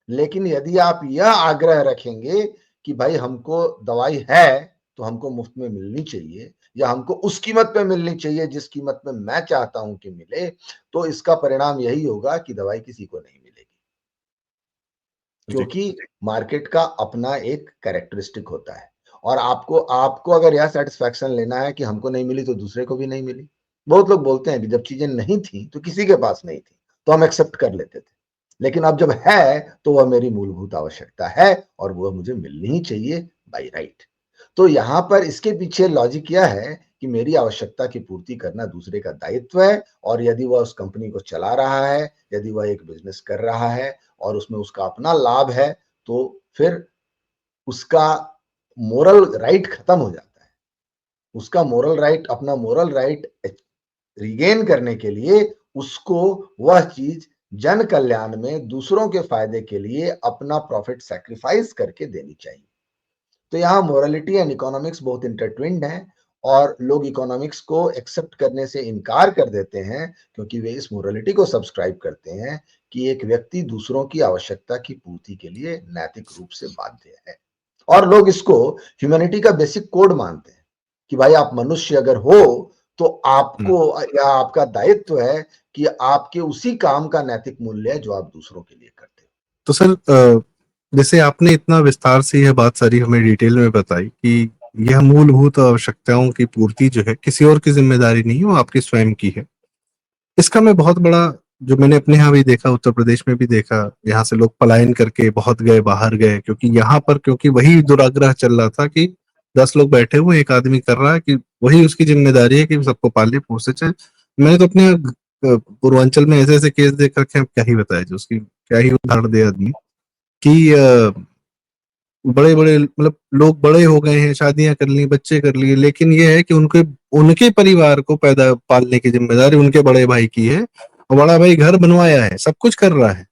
लेकिन यदि आप यह आग्रह रखेंगे कि भाई हमको दवाई है तो हमको मुफ्त में मिलनी चाहिए, या हमको उस कीमत पे मिलनी चाहिए जिस कीमत में मैं चाहता हूं कि मिले, तो इसका परिणाम यही होगा कि दवाई किसी को नहीं मिलेगी। जी। क्योंकि मार्केट का अपना एक कैरेक्टरिस्टिक होता है। और आपको आपको अगर यह सेटिस्फैक्शन लेना है कि हमको नहीं मिली तो दूसरे को भी नहीं मिली। बहुत लोग बोलते हैं कि जब चीजें नहीं थी तो किसी के पास नहीं थी, तो हम एक्सेप्ट कर लेते थे, लेकिन अब जब है तो वह मेरी मूलभूत आवश्यकता है और वह मुझे मिलनी ही चाहिए बाय राइट। तो यहाँ पर इसके पीछे लॉजिक यह है कि मेरी आवश्यकता की पूर्ति करना दूसरे का दायित्व है। और यदि वह उस कंपनी को चला रहा है, यदि वह एक बिजनेस कर रहा है और उसमें उसका अपना लाभ है, तो फिर उसका मोरल राइट खत्म हो जाता है। उसका मोरल राइट, अपना मोरल राइट रिगेन करने के लिए उसको वह चीज जन कल्याण में, दूसरों के फायदे के लिए अपना प्रॉफिट सैक्रिफाइस करके देनी चाहिए। तो यहाँ मोरालिटी एंड इकोनॉमिक्स बहुत इंटरट्विन्ड हैं। और लोग इकोनॉमिक्स को एक्सेप्ट करने से इनकार कर देते हैं क्योंकि वे इस मोरालिटी को सब्सक्राइब करते हैं कि एक व्यक्ति दूसरों की आवश्यकता की पूर्ति के लिए नैतिक रूप से बाध्य है। और लोग इसको ह्यूमैनिटी का बेसिक कोड मानते हैं कि भाई आप मनुष्य अगर हो तो आपको, या आपका दायित्व है कि आपके उसी काम का नैतिक मूल्य है जो आप दूसरों के लिए करते हो। तो सर, जैसे आपने इतना विस्तार से यह बात सारी हमें डिटेल में बताई कि यह मूलभूत आवश्यकताओं की पूर्ति जो है किसी और की जिम्मेदारी नहीं है, वो आपकी स्वयं की है। इसका मैं बहुत बड़ा जो मैंने अपने यहाँ भी देखा, उत्तर प्रदेश में भी देखा, यहाँ से लोग पलायन करके बहुत गए, बाहर गए, क्योंकि यहाँ पर क्योंकि वही दुराग्रह चल रहा था कि 10 लोग बैठे हुए, एक आदमी कर रहा है कि वही उसकी जिम्मेदारी है कि सबको पाले पोसे चले। मैंने तो अपने पूर्वांचल में ऐसे ऐसे केस देख रखे हैं, क्या ही बताया, जो उसकी क्या ही उदाहरण दे आदमी कि बड़े बड़े मतलब लोग बड़े हो गए हैं, शादियां कर ली, बच्चे कर लिए, लेकिन ये है कि उनके उनके परिवार को पैदा पालने की जिम्मेदारी उनके बड़े भाई की है, और बड़ा भाई घर बनवाया है, सब कुछ कर रहा है,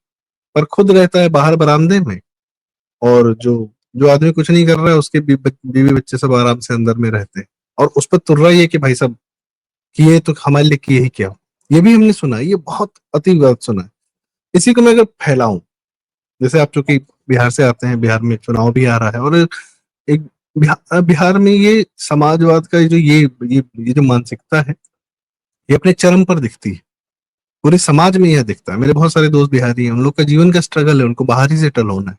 पर खुद रहता है बाहर बरामदे में। और जो जो आदमी कुछ नहीं कर रहा है, उसके बीवी बच्चे सब आराम से अंदर में रहते हैं, और उस पर तुर्रा ये कि भाई साहब कि ये तो हमारे लिए किए ही क्या। ये भी हमने सुना है, ये बहुत अति बात सुना है। इसी को मैं अगर फैलाऊं, जैसे आप चूंकि बिहार से आते हैं, बिहार में चुनाव भी आ रहा है, और एक बिहार में ये समाजवाद का ये जो मानसिकता है, ये अपने चरम पर दिखती है। पूरे समाज में यह दिखता है। मेरे बहुत सारे दोस्त बिहारी हैं, उन लोग का जीवन का स्ट्रगल है, उनको बाहर ही सेटल होना है,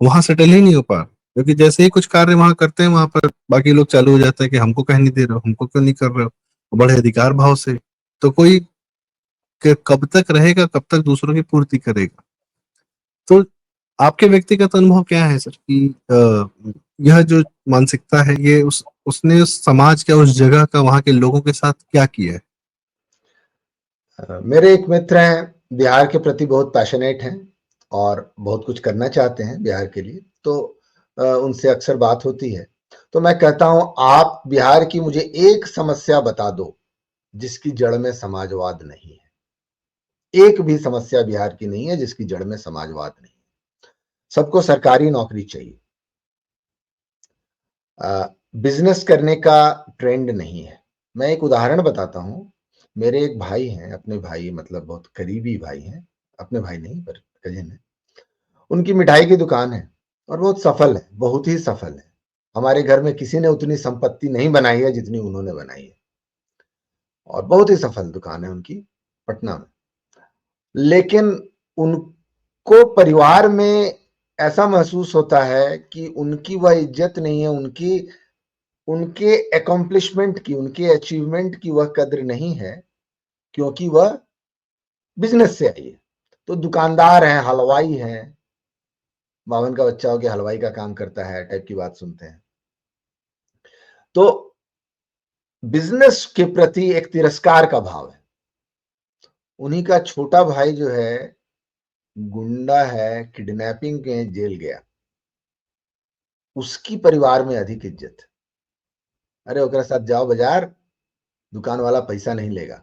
वहां सेटल ही नहीं हो पा रहा, क्योंकि जैसे ही कुछ कार्य वहां करते हैं, वहां पर बाकी लोग चालू हो जाते हैं कि हमको कह नहीं दे रहे हो, हमको क्यों नहीं कर रहे हो, बड़े अधिकार भाव से। तो कोई कब तक रहेगा, कब तक दूसरों की पूर्ति करेगा। तो आपके व्यक्तिगत अनुभव क्या है सर कि यह जो मानसिकता है, ये उसने उस समाज का, उस जगह का, वहां के लोगों के साथ क्या किया है? मेरे एक मित्र हैं, बिहार के प्रति बहुत पैशनेट हैं और बहुत कुछ करना चाहते हैं बिहार के लिए, तो उनसे अक्सर बात होती है। तो मैं कहता हूं, आप बिहार की मुझे एक समस्या बता दो जिसकी जड़ में समाजवाद नहीं है। एक भी समस्या बिहार की नहीं है जिसकी जड़ में समाजवाद नहीं है। सबको सरकारी नौकरी चाहिए, बिजनेस करने का ट्रेंड नहीं है। मैं एक उदाहरण बताता हूं। मेरे एक भाई हैं, अपने भाई मतलब बहुत करीबी भाई हैं, अपने भाई नहीं पर कजिन है। उनकी मिठाई की दुकान है और बहुत सफल है, बहुत ही सफल है। हमारे घर में किसी ने उतनी संपत्ति नहीं बनाई है जितनी उन्होंने बनाई है, और बहुत ही सफल दुकान है उनकी, पटना में। लेकिन उनको परिवार में ऐसा महसूस होता है कि उनकी वह इज्जत नहीं है, उनकी उनके अकम्प्लिशमेंट की, उनके अचीवमेंट की वह कद्र नहीं है, क्योंकि वह बिजनेस से आई है। तो दुकानदार हैं, हलवाई हैं, बावन का बच्चा हो के हलवाई का काम करता है टाइप की बात सुनते हैं। तो बिजनेस के प्रति एक तिरस्कार का भाव है। उन्हीं का छोटा भाई जो है, गुंडा है, किडनैपिंग के जेल गया, उसकी परिवार में अधिक इज्जत। अरे ओकरा साथ जाओ बाजार, दुकान वाला पैसा नहीं लेगा,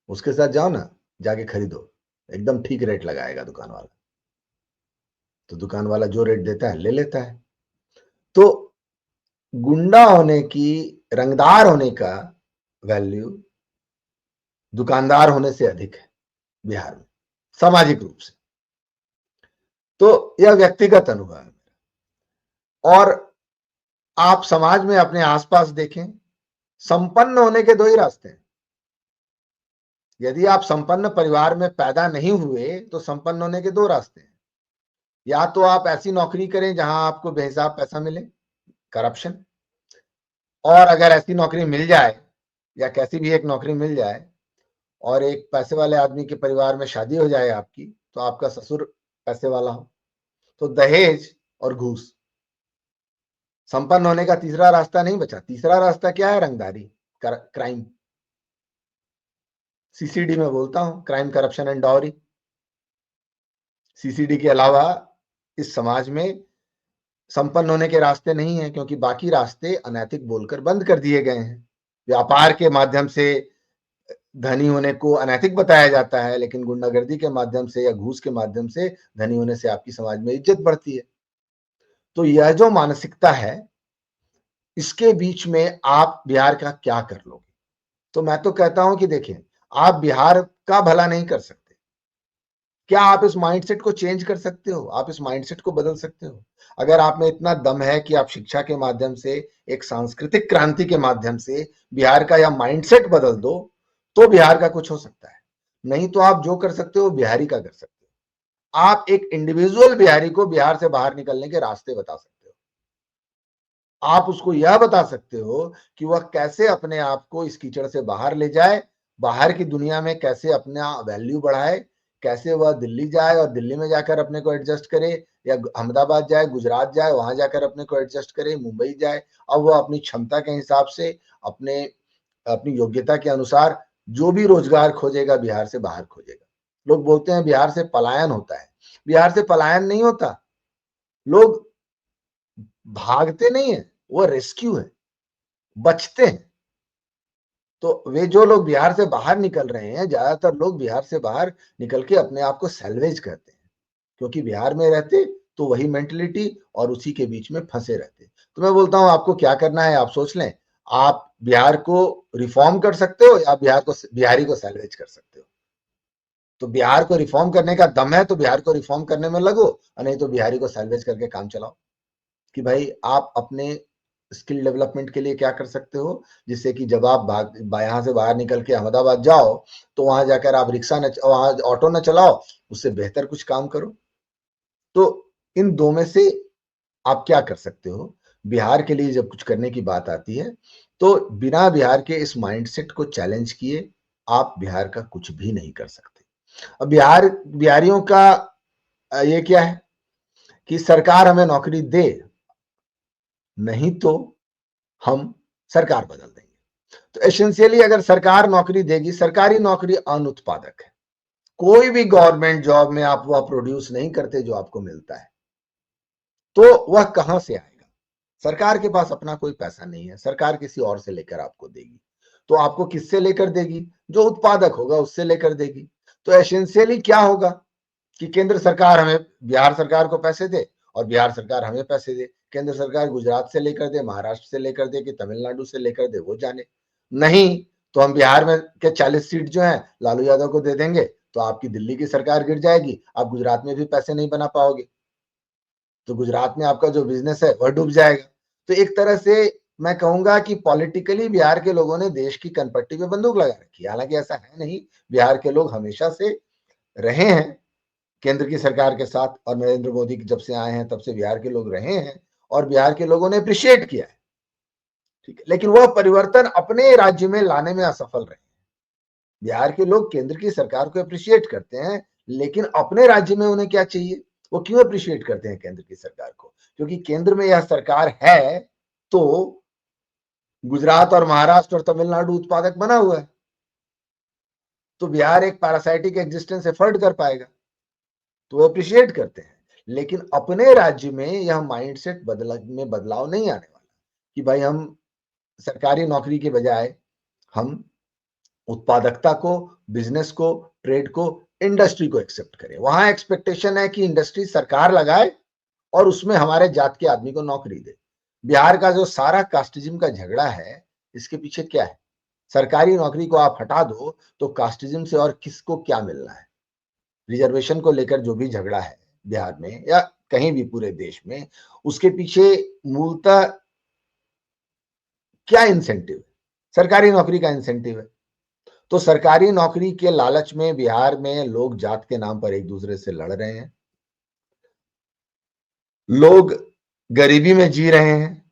उसके साथ जाओ ना, जाके खरीदो, एकदम ठीक रेट लगाएगा दुकान वाला। तो दुकान वाला जो रेट देता है ले लेता है। तो गुंडा होने की, रंगदार होने का वैल्यू दुकानदार होने से अधिक है बिहार में, सामाजिक रूप से। तो यह व्यक्तिगत अनुभव है। और आप समाज में अपने आसपास देखें, संपन्न होने के दो ही रास्ते हैं। यदि आप संपन्न परिवार में पैदा नहीं हुए तो संपन्न होने के दो रास्ते हैं। या तो आप ऐसी नौकरी करें जहां आपको बेहिसाब पैसा मिले, करप्शन, और अगर ऐसी नौकरी मिल जाए या कैसी भी एक नौकरी मिल जाए और एक पैसे वाले आदमी के परिवार में शादी हो जाए आपकी, तो आपका ससुर पैसे वाला हो, तो दहेज और घूस। संपन्न होने का तीसरा रास्ता नहीं बचा। तीसरा रास्ता क्या है? रंगदारी, क्राइम। सीसीडी में बोलता हूं, crime, corruption and dowry. CCD के अलावा इस समाज में संपन्न होने के रास्ते नहीं है, क्योंकि बाकी रास्ते अनैतिक बोलकर बंद कर दिए गए हैं। व्यापार के माध्यम से धनी होने को अनैतिक बताया जाता है, लेकिन गुंडागर्दी के माध्यम से या घूस के माध्यम से धनी होने से आपकी समाज में इज्जत बढ़ती है। तो यह जो मानसिकता है, इसके बीच में आप बिहार का क्या कर लोगे? तो मैं तो कहता हूं कि देखिए, आप बिहार का भला नहीं कर सकते। क्या आप इस माइंडसेट को चेंज कर सकते हो? आप इस माइंडसेट को बदल सकते हो? अगर आप में इतना दम है कि आप शिक्षा के माध्यम से, एक सांस्कृतिक क्रांति के माध्यम से बिहार का यह माइंडसेट बदल दो, तो बिहार का कुछ हो सकता है। नहीं तो आप जो कर सकते हो बिहारी का कर सकते हो। आप एक इंडिविजुअल बिहारी को बिहार से बाहर निकलने के रास्ते बता सकते हो। आप उसको यह बता सकते हो कि वह कैसे अपने आप को इस कीचड़ से बाहर ले जाए, बाहर की दुनिया में कैसे अपना वैल्यू बढ़ाए, कैसे वह दिल्ली जाए और दिल्ली में जाकर अपने को एडजस्ट करे, या अहमदाबाद जाए, गुजरात जाए, वहां जाकर अपने को एडजस्ट करे, मुंबई जाए। अब वह अपनी क्षमता के हिसाब से, अपने अपनी योग्यता के अनुसार जो भी रोजगार खोजेगा बिहार से बाहर खोजेगा। लोग बोलते हैं बिहार से पलायन होता है, बिहार से पलायन नहीं होता। लोग भागते नहीं है, वो रेस्क्यू है, बचते हैं। तो वे जो लोग बिहार से बाहर निकल रहे हैं, ज्यादातर लोग बिहार से बाहर निकल के अपने आप को सैल्वेज करते हैं, क्योंकि बिहार में रहते तो वही मेंटलिटी और उसी के बीच में फंसे रहते। तो मैं बोलता हूं आपको क्या करना है, आप सोच लें। आप बिहार को रिफॉर्म कर सकते हो या बिहारी को सैल्वेज कर सकते हो। तो बिहार को रिफॉर्म करने का दम है तो बिहार को रिफॉर्म करने में लगो, और नहीं तो बिहारी को सैल्वेज करके काम चलाओ। कि भाई आप अपने स्किल डेवलपमेंट के लिए क्या कर सकते हो, जिससे कि जब आप यहाँ से बाहर निकल के अहमदाबाद जाओ तो वहां जाकर आप वहां ऑटो न चलाओ, उससे बेहतर कुछ काम करो। तो इन दो में से आप क्या कर सकते हो। बिहार के लिए जब कुछ करने की बात आती है तो बिना बिहार के इस माइंडसेट को चैलेंज किए आप बिहार का कुछ भी नहीं कर सकते। अब बिहारियों का ये क्या है कि सरकार हमें नौकरी दे, नहीं तो हम सरकार बदल देंगे। तो एसेंशियली अगर सरकार नौकरी देगी, सरकारी नौकरी अनुत्पादक है। कोई भी गवर्नमेंट जॉब में आप वह प्रोड्यूस नहीं करते जो आपको मिलता है, तो वह कहां से आएगा। सरकार के पास अपना कोई पैसा नहीं है, सरकार किसी और से लेकर आपको देगी। तो आपको किससे लेकर देगी, जो उत्पादक होगा उससे लेकर देगी। तो एसेंशियली क्या होगा कि केंद्र सरकार हमें, बिहार सरकार को पैसे दे और बिहार सरकार हमें पैसे दे। केंद्र सरकार गुजरात से लेकर दे, महाराष्ट्र से लेकर दे, कि तमिलनाडु से लेकर दे, वो जाने। नहीं तो हम बिहार में के 40 सीट जो है लालू यादव को दे देंगे, तो आपकी दिल्ली की सरकार गिर जाएगी, आप गुजरात में भी पैसे नहीं बना पाओगे, तो गुजरात में आपका जो बिजनेस है वह डूब जाएगा। तो एक तरह से मैं कहूंगा कि पॉलिटिकली बिहार के लोगों ने देश की कनपट्टी पे बंदूक लगा रखी है। हालांकि ऐसा है नहीं, बिहार के लोग हमेशा से रहे हैं केंद्र की सरकार के साथ, और नरेंद्र मोदी जब से आए हैं तब से बिहार के लोग रहे हैं और बिहार के लोगों ने अप्रिशिएट किया है। ठीक है, लेकिन वह परिवर्तन अपने राज्य में लाने में असफल रहे। बिहार के लोग केंद्र की सरकार को अप्रिशिएट करते हैं, लेकिन अपने राज्य में उन्हें क्या चाहिए, वो क्यों अप्रिशिएट करते हैं केंद्र की सरकार को, क्योंकि केंद्र में यह सरकार है तो गुजरात और महाराष्ट्र और तमिलनाडु उत्पादक बना हुआ है, तो बिहार एक पैरासाइटिक एग्जिस्टेंस एफर्ट कर पाएगा, तो वो अप्रिशिएट करते हैं। लेकिन अपने राज्य में यह माइंडसेट बदलाव नहीं आने वाला कि भाई हम सरकारी नौकरी के बजाय हम उत्पादकता को, बिजनेस को, ट्रेड को, इंडस्ट्री को एक्सेप्ट करें। वहां एक्सपेक्टेशन है कि इंडस्ट्री सरकार लगाए और उसमें हमारे जात के आदमी को नौकरी दे। बिहार का जो सारा कास्टिज्म का झगड़ा है, इसके पीछे क्या है। सरकारी नौकरी को आप हटा दो तो कास्टिज्म से और किसको क्या मिलना है। रिजर्वेशन को लेकर जो भी झगड़ा है बिहार में या कहीं भी पूरे देश में, उसके पीछे मूलतः क्या इंसेंटिव है, सरकारी नौकरी का इंसेंटिव है। तो सरकारी नौकरी के लालच में बिहार में लोग जात के नाम पर एक दूसरे से लड़ रहे हैं, लोग गरीबी में जी रहे हैं,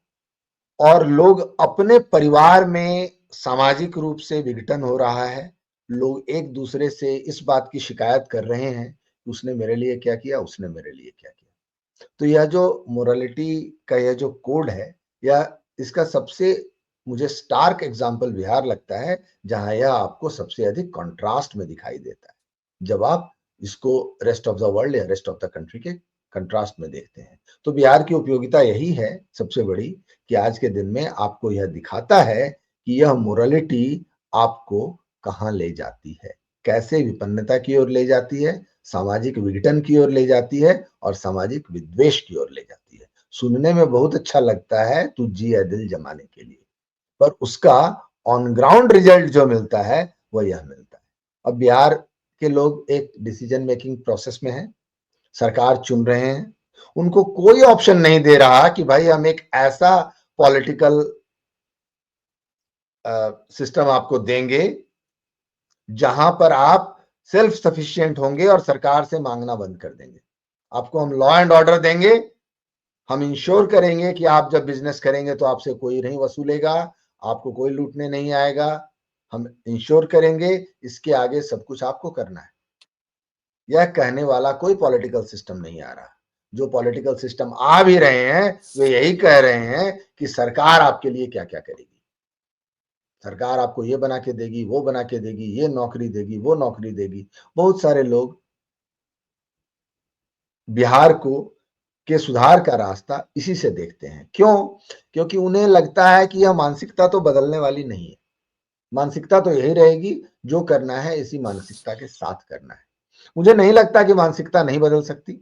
और लोग अपने परिवार में सामाजिक रूप से विघटन हो रहा है। लोग एक दूसरे से इस बात की शिकायत कर रहे हैं कि उसने मेरे लिए क्या किया, उसने मेरे लिए क्या किया। तो यह जो मोरालिटी का यह जो कोड है, या इसका सबसे मुझे स्टार्क एग्जाम्पल बिहार लगता है, जहां यह आपको सबसे अधिक कंट्रास्ट में दिखाई देता है, जब आप इसको रेस्ट ऑफ द वर्ल्ड या रेस्ट ऑफ द कंट्री के कंट्रास्ट में देखते हैं। तो बिहार की उपयोगिता यही है सबसे बड़ी, कि आज के दिन में आपको यह दिखाता है कि यह मोरालिटी आपको कहाँ ले जाती है, कैसे विपन्नता की ओर ले जाती है, सामाजिक विघटन की ओर ले जाती है और सामाजिक विद्वेष की ओर ले जाती है। सुनने में बहुत अच्छा लगता है, तू जी है दिल जमाने के लिए, पर उसका ऑन ग्राउंड रिजल्ट जो मिलता है वह यह मिलता है। अब बिहार के लोग एक डिसीजन मेकिंग प्रोसेस में हैं, सरकार चुन रहे हैं, उनको कोई ऑप्शन नहीं दे रहा कि भाई हम एक ऐसा पॉलिटिकल सिस्टम आपको देंगे जहां पर आप सेल्फ सफिशिएंट होंगे और सरकार से मांगना बंद कर देंगे। आपको हम लॉ एंड ऑर्डर देंगे, हम इंश्योर करेंगे कि आप जब बिजनेस करेंगे तो आपसे कोई नहीं वसूलेगा, आपको कोई लूटने नहीं आएगा, हम इंश्योर करेंगे, इसके आगे सब कुछ आपको करना है। यह कहने वाला कोई पॉलिटिकल सिस्टम नहीं आ रहा। जो पॉलिटिकल सिस्टम आ भी रहे हैं वे यही कह रहे हैं कि सरकार आपके लिए क्या क्या करेगी, सरकार आपको ये बना के देगी, वो बना के देगी, ये नौकरी देगी, वो नौकरी देगी। बहुत सारे लोग बिहार को के सुधार का रास्ता इसी से देखते हैं। क्यों? क्योंकि उन्हें लगता है कि यह मानसिकता तो बदलने वाली नहीं है, मानसिकता तो यही रहेगी, जो करना है इसी मानसिकता के साथ करना है। मुझे नहीं लगता कि मानसिकता नहीं बदल सकती।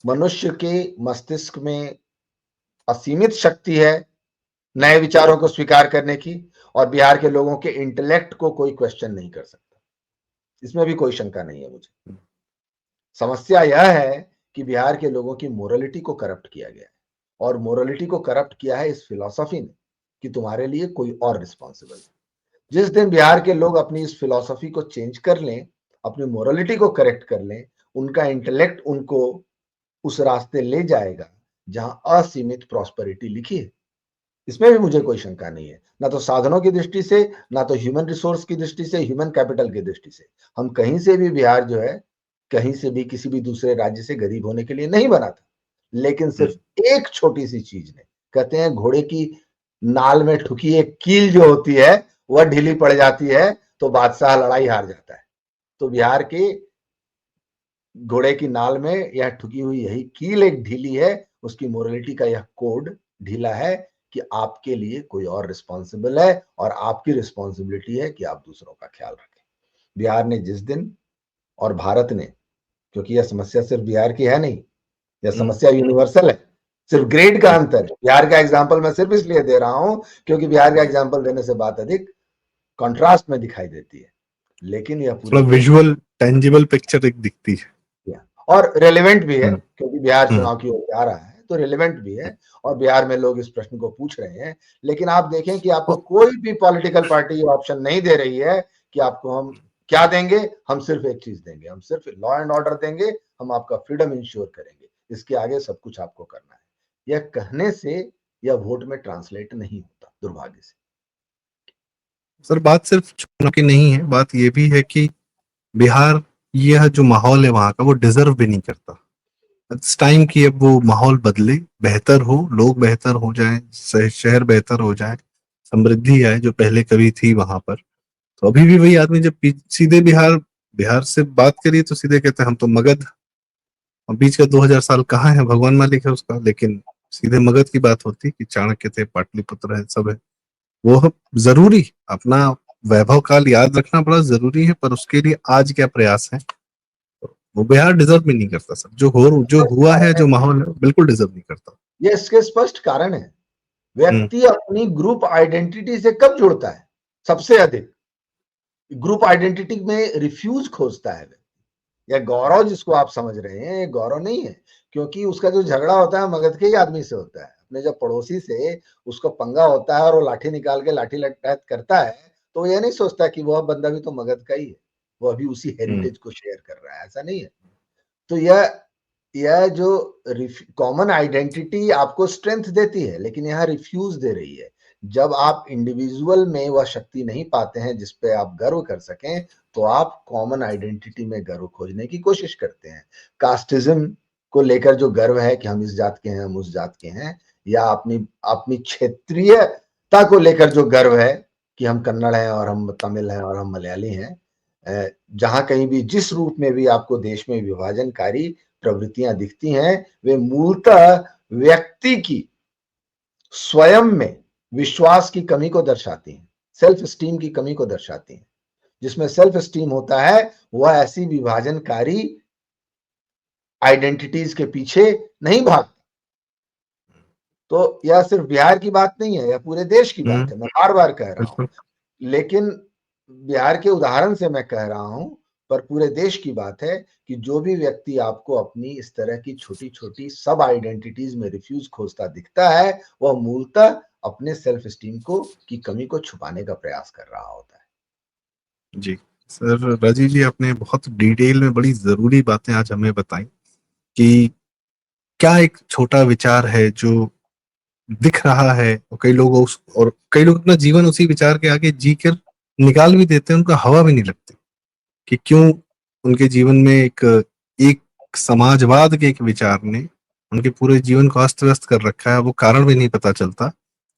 मनुष्य के मस्तिष्क में असीमित शक्ति है नए विचारों को स्वीकार करने की, और बिहार के लोगों के इंटेलेक्ट को कोई क्वेश्चन नहीं कर सकता, इसमें भी कोई शंका नहीं है मुझे। समस्या यह है कि बिहार के लोगों की मोरालिटी को करप्ट किया गया है, और मोरालिटी को करप्ट किया है इस फिलॉसफी ने कि तुम्हारे लिए कोई और रिस्पॉन्सिबल है। जिस दिन बिहार के लोग अपनी इस फिलॉसफी को चेंज कर लें, अपनी मोरालिटी को करेक्ट कर लें, उनका इंटेलेक्ट उनको उस रास्ते ले जाएगा जहां असीमित प्रॉस्पेरिटी लिखी है। इसमें भी मुझे कोई शंका नहीं है, ना तो साधनों की दृष्टि से, ना तो ह्यूमन रिसोर्स की दृष्टि से, ह्यूमन कैपिटल की दृष्टि से। हम कहीं से भी बिहार जो है, कहीं से भी किसी भी दूसरे राज्य से गरीब होने के लिए नहीं बना था, लेकिन सिर्फ एक छोटी सी चीज ने, कहते हैं घोड़े की नाल में ठुकी एक कील जो होती है वह ढीली पड़ जाती है तो बादशाह लड़ाई हार जाता है। तो बिहार के घोड़े की नाल में यह ठुकी हुई यही कील एक ढीली है, उसकी मोरालिटी का यह कोड ढीला है कि आपके लिए कोई और रिस्पॉन्सिबल है, और आपकी रिस्पॉन्सिबिलिटी है कि आप दूसरों का ख्याल रखें। बिहार ने जिस दिन, और भारत ने, क्योंकि यह समस्या सिर्फ बिहार की है नहीं, यह समस्या यूनिवर्सल है, सिर्फ ग्रेड का अंतर है। बिहार का एग्जाम्पल मैं सिर्फ इसलिए दे रहा हूं क्योंकि बिहार का एग्जाम्पल देने से बात अधिक कॉन्ट्रास्ट में दिखाई देती है, लेकिन यह पूरे थोड़ा विजुअल टेंजिबल पिक्चर एक दिखती है। और रेलेवेंट भी है, हम्म, क्योंकि बिहार हम्म, चुनाव की ओर जा रहा है तो रेलेवेंट भी है, और बिहार में लोग इस प्रश्न को पूछ रहे हैं। लेकिन आप देखें कि आपको और- कोई भी पॉलिटिकल पार्टी ये ऑप्शन नहीं दे रही है कि आपको हम क्या देंगे, हम सिर्फ एक चीज देंगे, हम सिर्फ लॉ एंड ऑर्डर देंगे, हम आपका फ्रीडम इंश्योर करेंगे, इसके आगे सब कुछ आपको करना है। यह कहने से यह वोट में ट्रांसलेट नहीं होता, दुर्भाग्य से। सर बात सिर्फ चुनाव की नहीं है, बात ये भी है कि बिहार, यह जो माहौल है वहां का, वो डिजर्व भी नहीं करता। इट्स टाइम कि अब वो माहौल बदले, बेहतर हो, लोग बेहतर हो जाएं, शहर बेहतर हो जाए, समृद्धि आए जो पहले कभी थी वहां पर। तो अभी भी वही आदमी जब सीधे बिहार बिहार से बात करिए तो सीधे कहते हैं हम तो मगध। और बीच का 2000 साल कहाँ है भगवान मालिक है उसका, लेकिन सीधे मगध की बात होती कि चाणक्य थे, पाटलिपुत्र है, सब है। वो जरूरी, अपना वैभव काल याद रखना बड़ा जरूरी है, पर उसके लिए आज क्या प्रयास है, वो बिहार डिजर्व भी नहीं करता सर। जो हुआ है, जो माहौल है, बिल्कुल डिजर्व नहीं करता। ये इसके स्पष्ट कारण है। हम्म, व्यक्ति अपनी ग्रुप आइडेंटिटी से कब जुड़ता है सबसे अधिक? ग्रुप आइडेंटिटी में रिफ्यूज खोजता है। या गौरव जिसको आप समझ रहे हैं, ये गौरव नहीं है, क्योंकि उसका जो झगड़ा होता है मगध के ही आदमी से होता है। अपने जब पड़ोसी से उसको पंगा होता है और वो लाठी निकाल के लाठी लठैत करता है, तो ये नहीं सोचता कि वह बंदा भी तो मगध का ही है, वो अभी उसी हम्म, हेरिटेज को शेयर कर रहा है, ऐसा नहीं है। तो यह जो कॉमन आइडेंटिटी आपको स्ट्रेंथ देती है, लेकिन यहाँ रिफ्यूज दे रही है। जब आप इंडिविजुअल में वह शक्ति नहीं पाते हैं जिस पे आप गर्व कर सकें, तो आप कॉमन आइडेंटिटी में गर्व खोजने की कोशिश करते हैं। कास्टिज्म को लेकर जो गर्व है कि हम इस जात के हैं, हम उस जात के हैं, या अपनी अपनी क्षेत्रीयता को लेकर जो गर्व है कि हम कन्नड़ हैं और हम तमिल हैं और हम मलयाली हैं, जहां कहीं भी जिस रूप में भी आपको देश में विभाजनकारी प्रवृत्तियां दिखती हैं, वे मूलतः व्यक्ति की स्वयं में विश्वास की कमी को दर्शाती हैं, सेल्फ स्टीम की कमी को दर्शाती हैं। जिसमें सेल्फ स्टीम होता है वह ऐसी विभाजनकारी आइडेंटिटीज के पीछे नहीं भागता। तो यह सिर्फ बिहार की बात नहीं है, यह पूरे देश की बात है, मैं बार बार कह रहा हूं। बिल्कुल। लेकिन बिहार के उदाहरण से मैं कह रहा हूं, पर पूरे देश की बात है कि जो भी व्यक्ति आपको अपनी इस तरह की छोटी छोटी सब आइडेंटिटीज में रिफ्यूज खोजता दिखता है, वह मूलतः अपने सेल्फ स्टीम को की कमी को छुपाने का प्रयास कर रहा होता है। जी सर, राजीव जी आपने बहुत डिटेल में बड़ी जरूरी बातें आज हमें बताई कि क्या एक छोटा विचार है जो दिख रहा है, और कई लोग अपना जीवन उसी विचार के आगे जी कर निकाल भी देते हैं, उनका हवा भी नहीं लगती कि क्यों उनके जीवन में एक समाजवाद के एक विचार ने उनके पूरे जीवन को अस्त व्यस्त कर रखा है, वो कारण भी नहीं पता चलता,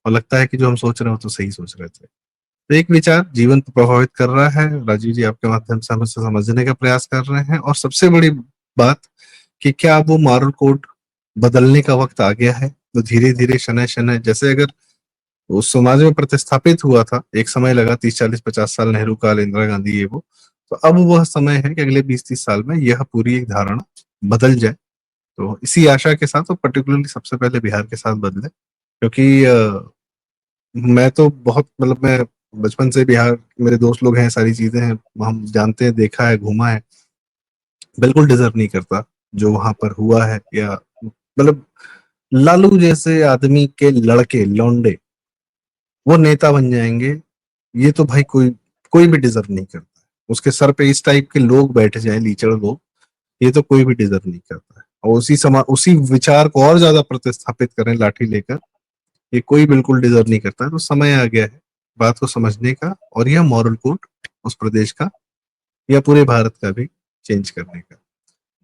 और लगता है कि जो हम सोच रहे हो तो सही सोच रहे थे। तो एक विचार जीवन को प्रभावित कर रहा है, राजीव जी आपके माध्यम से हम इसे समझने का प्रयास कर रहे हैं, और सबसे बड़ी बात कि क्या अब वो मॉरल कोड बदलने का वक्त आ गया है। तो धीरे धीरे शनय शनय, जैसे अगर उस समाज में प्रतिस्थापित हुआ था, एक समय लगा 30 40 50 साल, नेहरू काल, इंदिरा गांधी, ये वो, तो अब वह समय है कि अगले 20 30 साल में यह पूरी एक धारणा बदल जाए। तो इसी आशा के साथ, और पर्टिकुलरली सबसे पहले बिहार के साथ बदले, क्योंकि मैं तो बहुत, मतलब मैं बचपन से बिहार, मेरे दोस्त लोग हैं, सारी चीजें हैं, हम जानते हैं, देखा है, घूमा है, बिल्कुल डिजर्व नहीं करता जो वहां पर हुआ है, या मतलब लालू जैसे आदमी के लड़के लौंडे वो नेता बन जाएंगे, ये तो भाई कोई कोई भी डिजर्व नहीं करता। उसके सर पे इस टाइप के लोग बैठ जाएं, लीचड़ लोग, ये तो कोई भी डिजर्व नहीं करता है। और उसी विचार को और ज्यादा प्रतिस्थापित करें लाठी लेकर, ये कोई बिल्कुल डिजर्व नहीं करता है। तो समय आ गया है बात को समझने का, और यह मॉरल कोड उस प्रदेश का या पूरे भारत का भी चेंज करने का।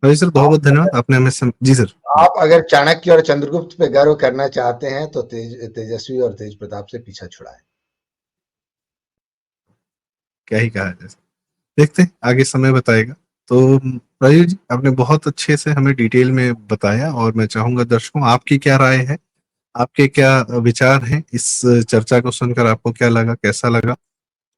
जी सर, बहुत बहुत धन्यवाद, आपने हमें जी सर। आप अगर चाणक्य और चंद्रगुप्त पे गर्व करना चाहते हैं तो तेजस्वी और तेज प्रताप से पीछा छुड़ाएं। क्या ही कहा जाए, देखते हैं आगे समय बताएगा। तो राजीव जी, आपने बहुत अच्छे से हमें डिटेल में बताया, और मैं चाहूंगा दर्शकों, आपकी क्या राय है, आपके क्या विचार हैं इस चर्चा को सुनकर, आपको क्या लगा, कैसा लगा,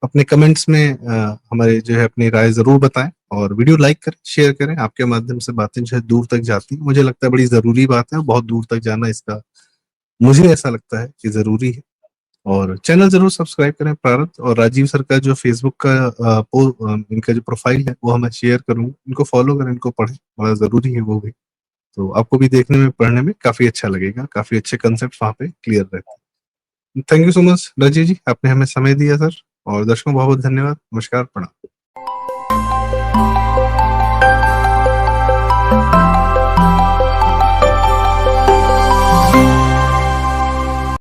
अपने कमेंट्स में हमारे जो है अपनी राय जरूर बताएं, और वीडियो लाइक करें, शेयर करें। आपके माध्यम से बातें जो है दूर तक जाती हैं, मुझे लगता है बड़ी जरूरी बात है, और बहुत दूर तक जाना इसका मुझे ऐसा लगता है कि जरूरी है। और चैनल जरूर सब्सक्राइब करें प्रारब्ध, और राजीव सर का जो फेसबुक का इनका जो प्रोफाइल है वो हमें शेयर करूंगा, इनको फॉलो करें, इनको पढ़ें, बड़ा जरूरी है वो भी। तो आपको भी देखने में, पढ़ने में काफी अच्छा लगेगा, काफी अच्छे कंसेप्ट वहाँ पे क्लियर रहते हैं। Thank you so much Rajiv ji, आपने हमें समय दिया सर, और दर्शकों बहुत बहुत धन्यवाद, नमस्कार, प्रणाम।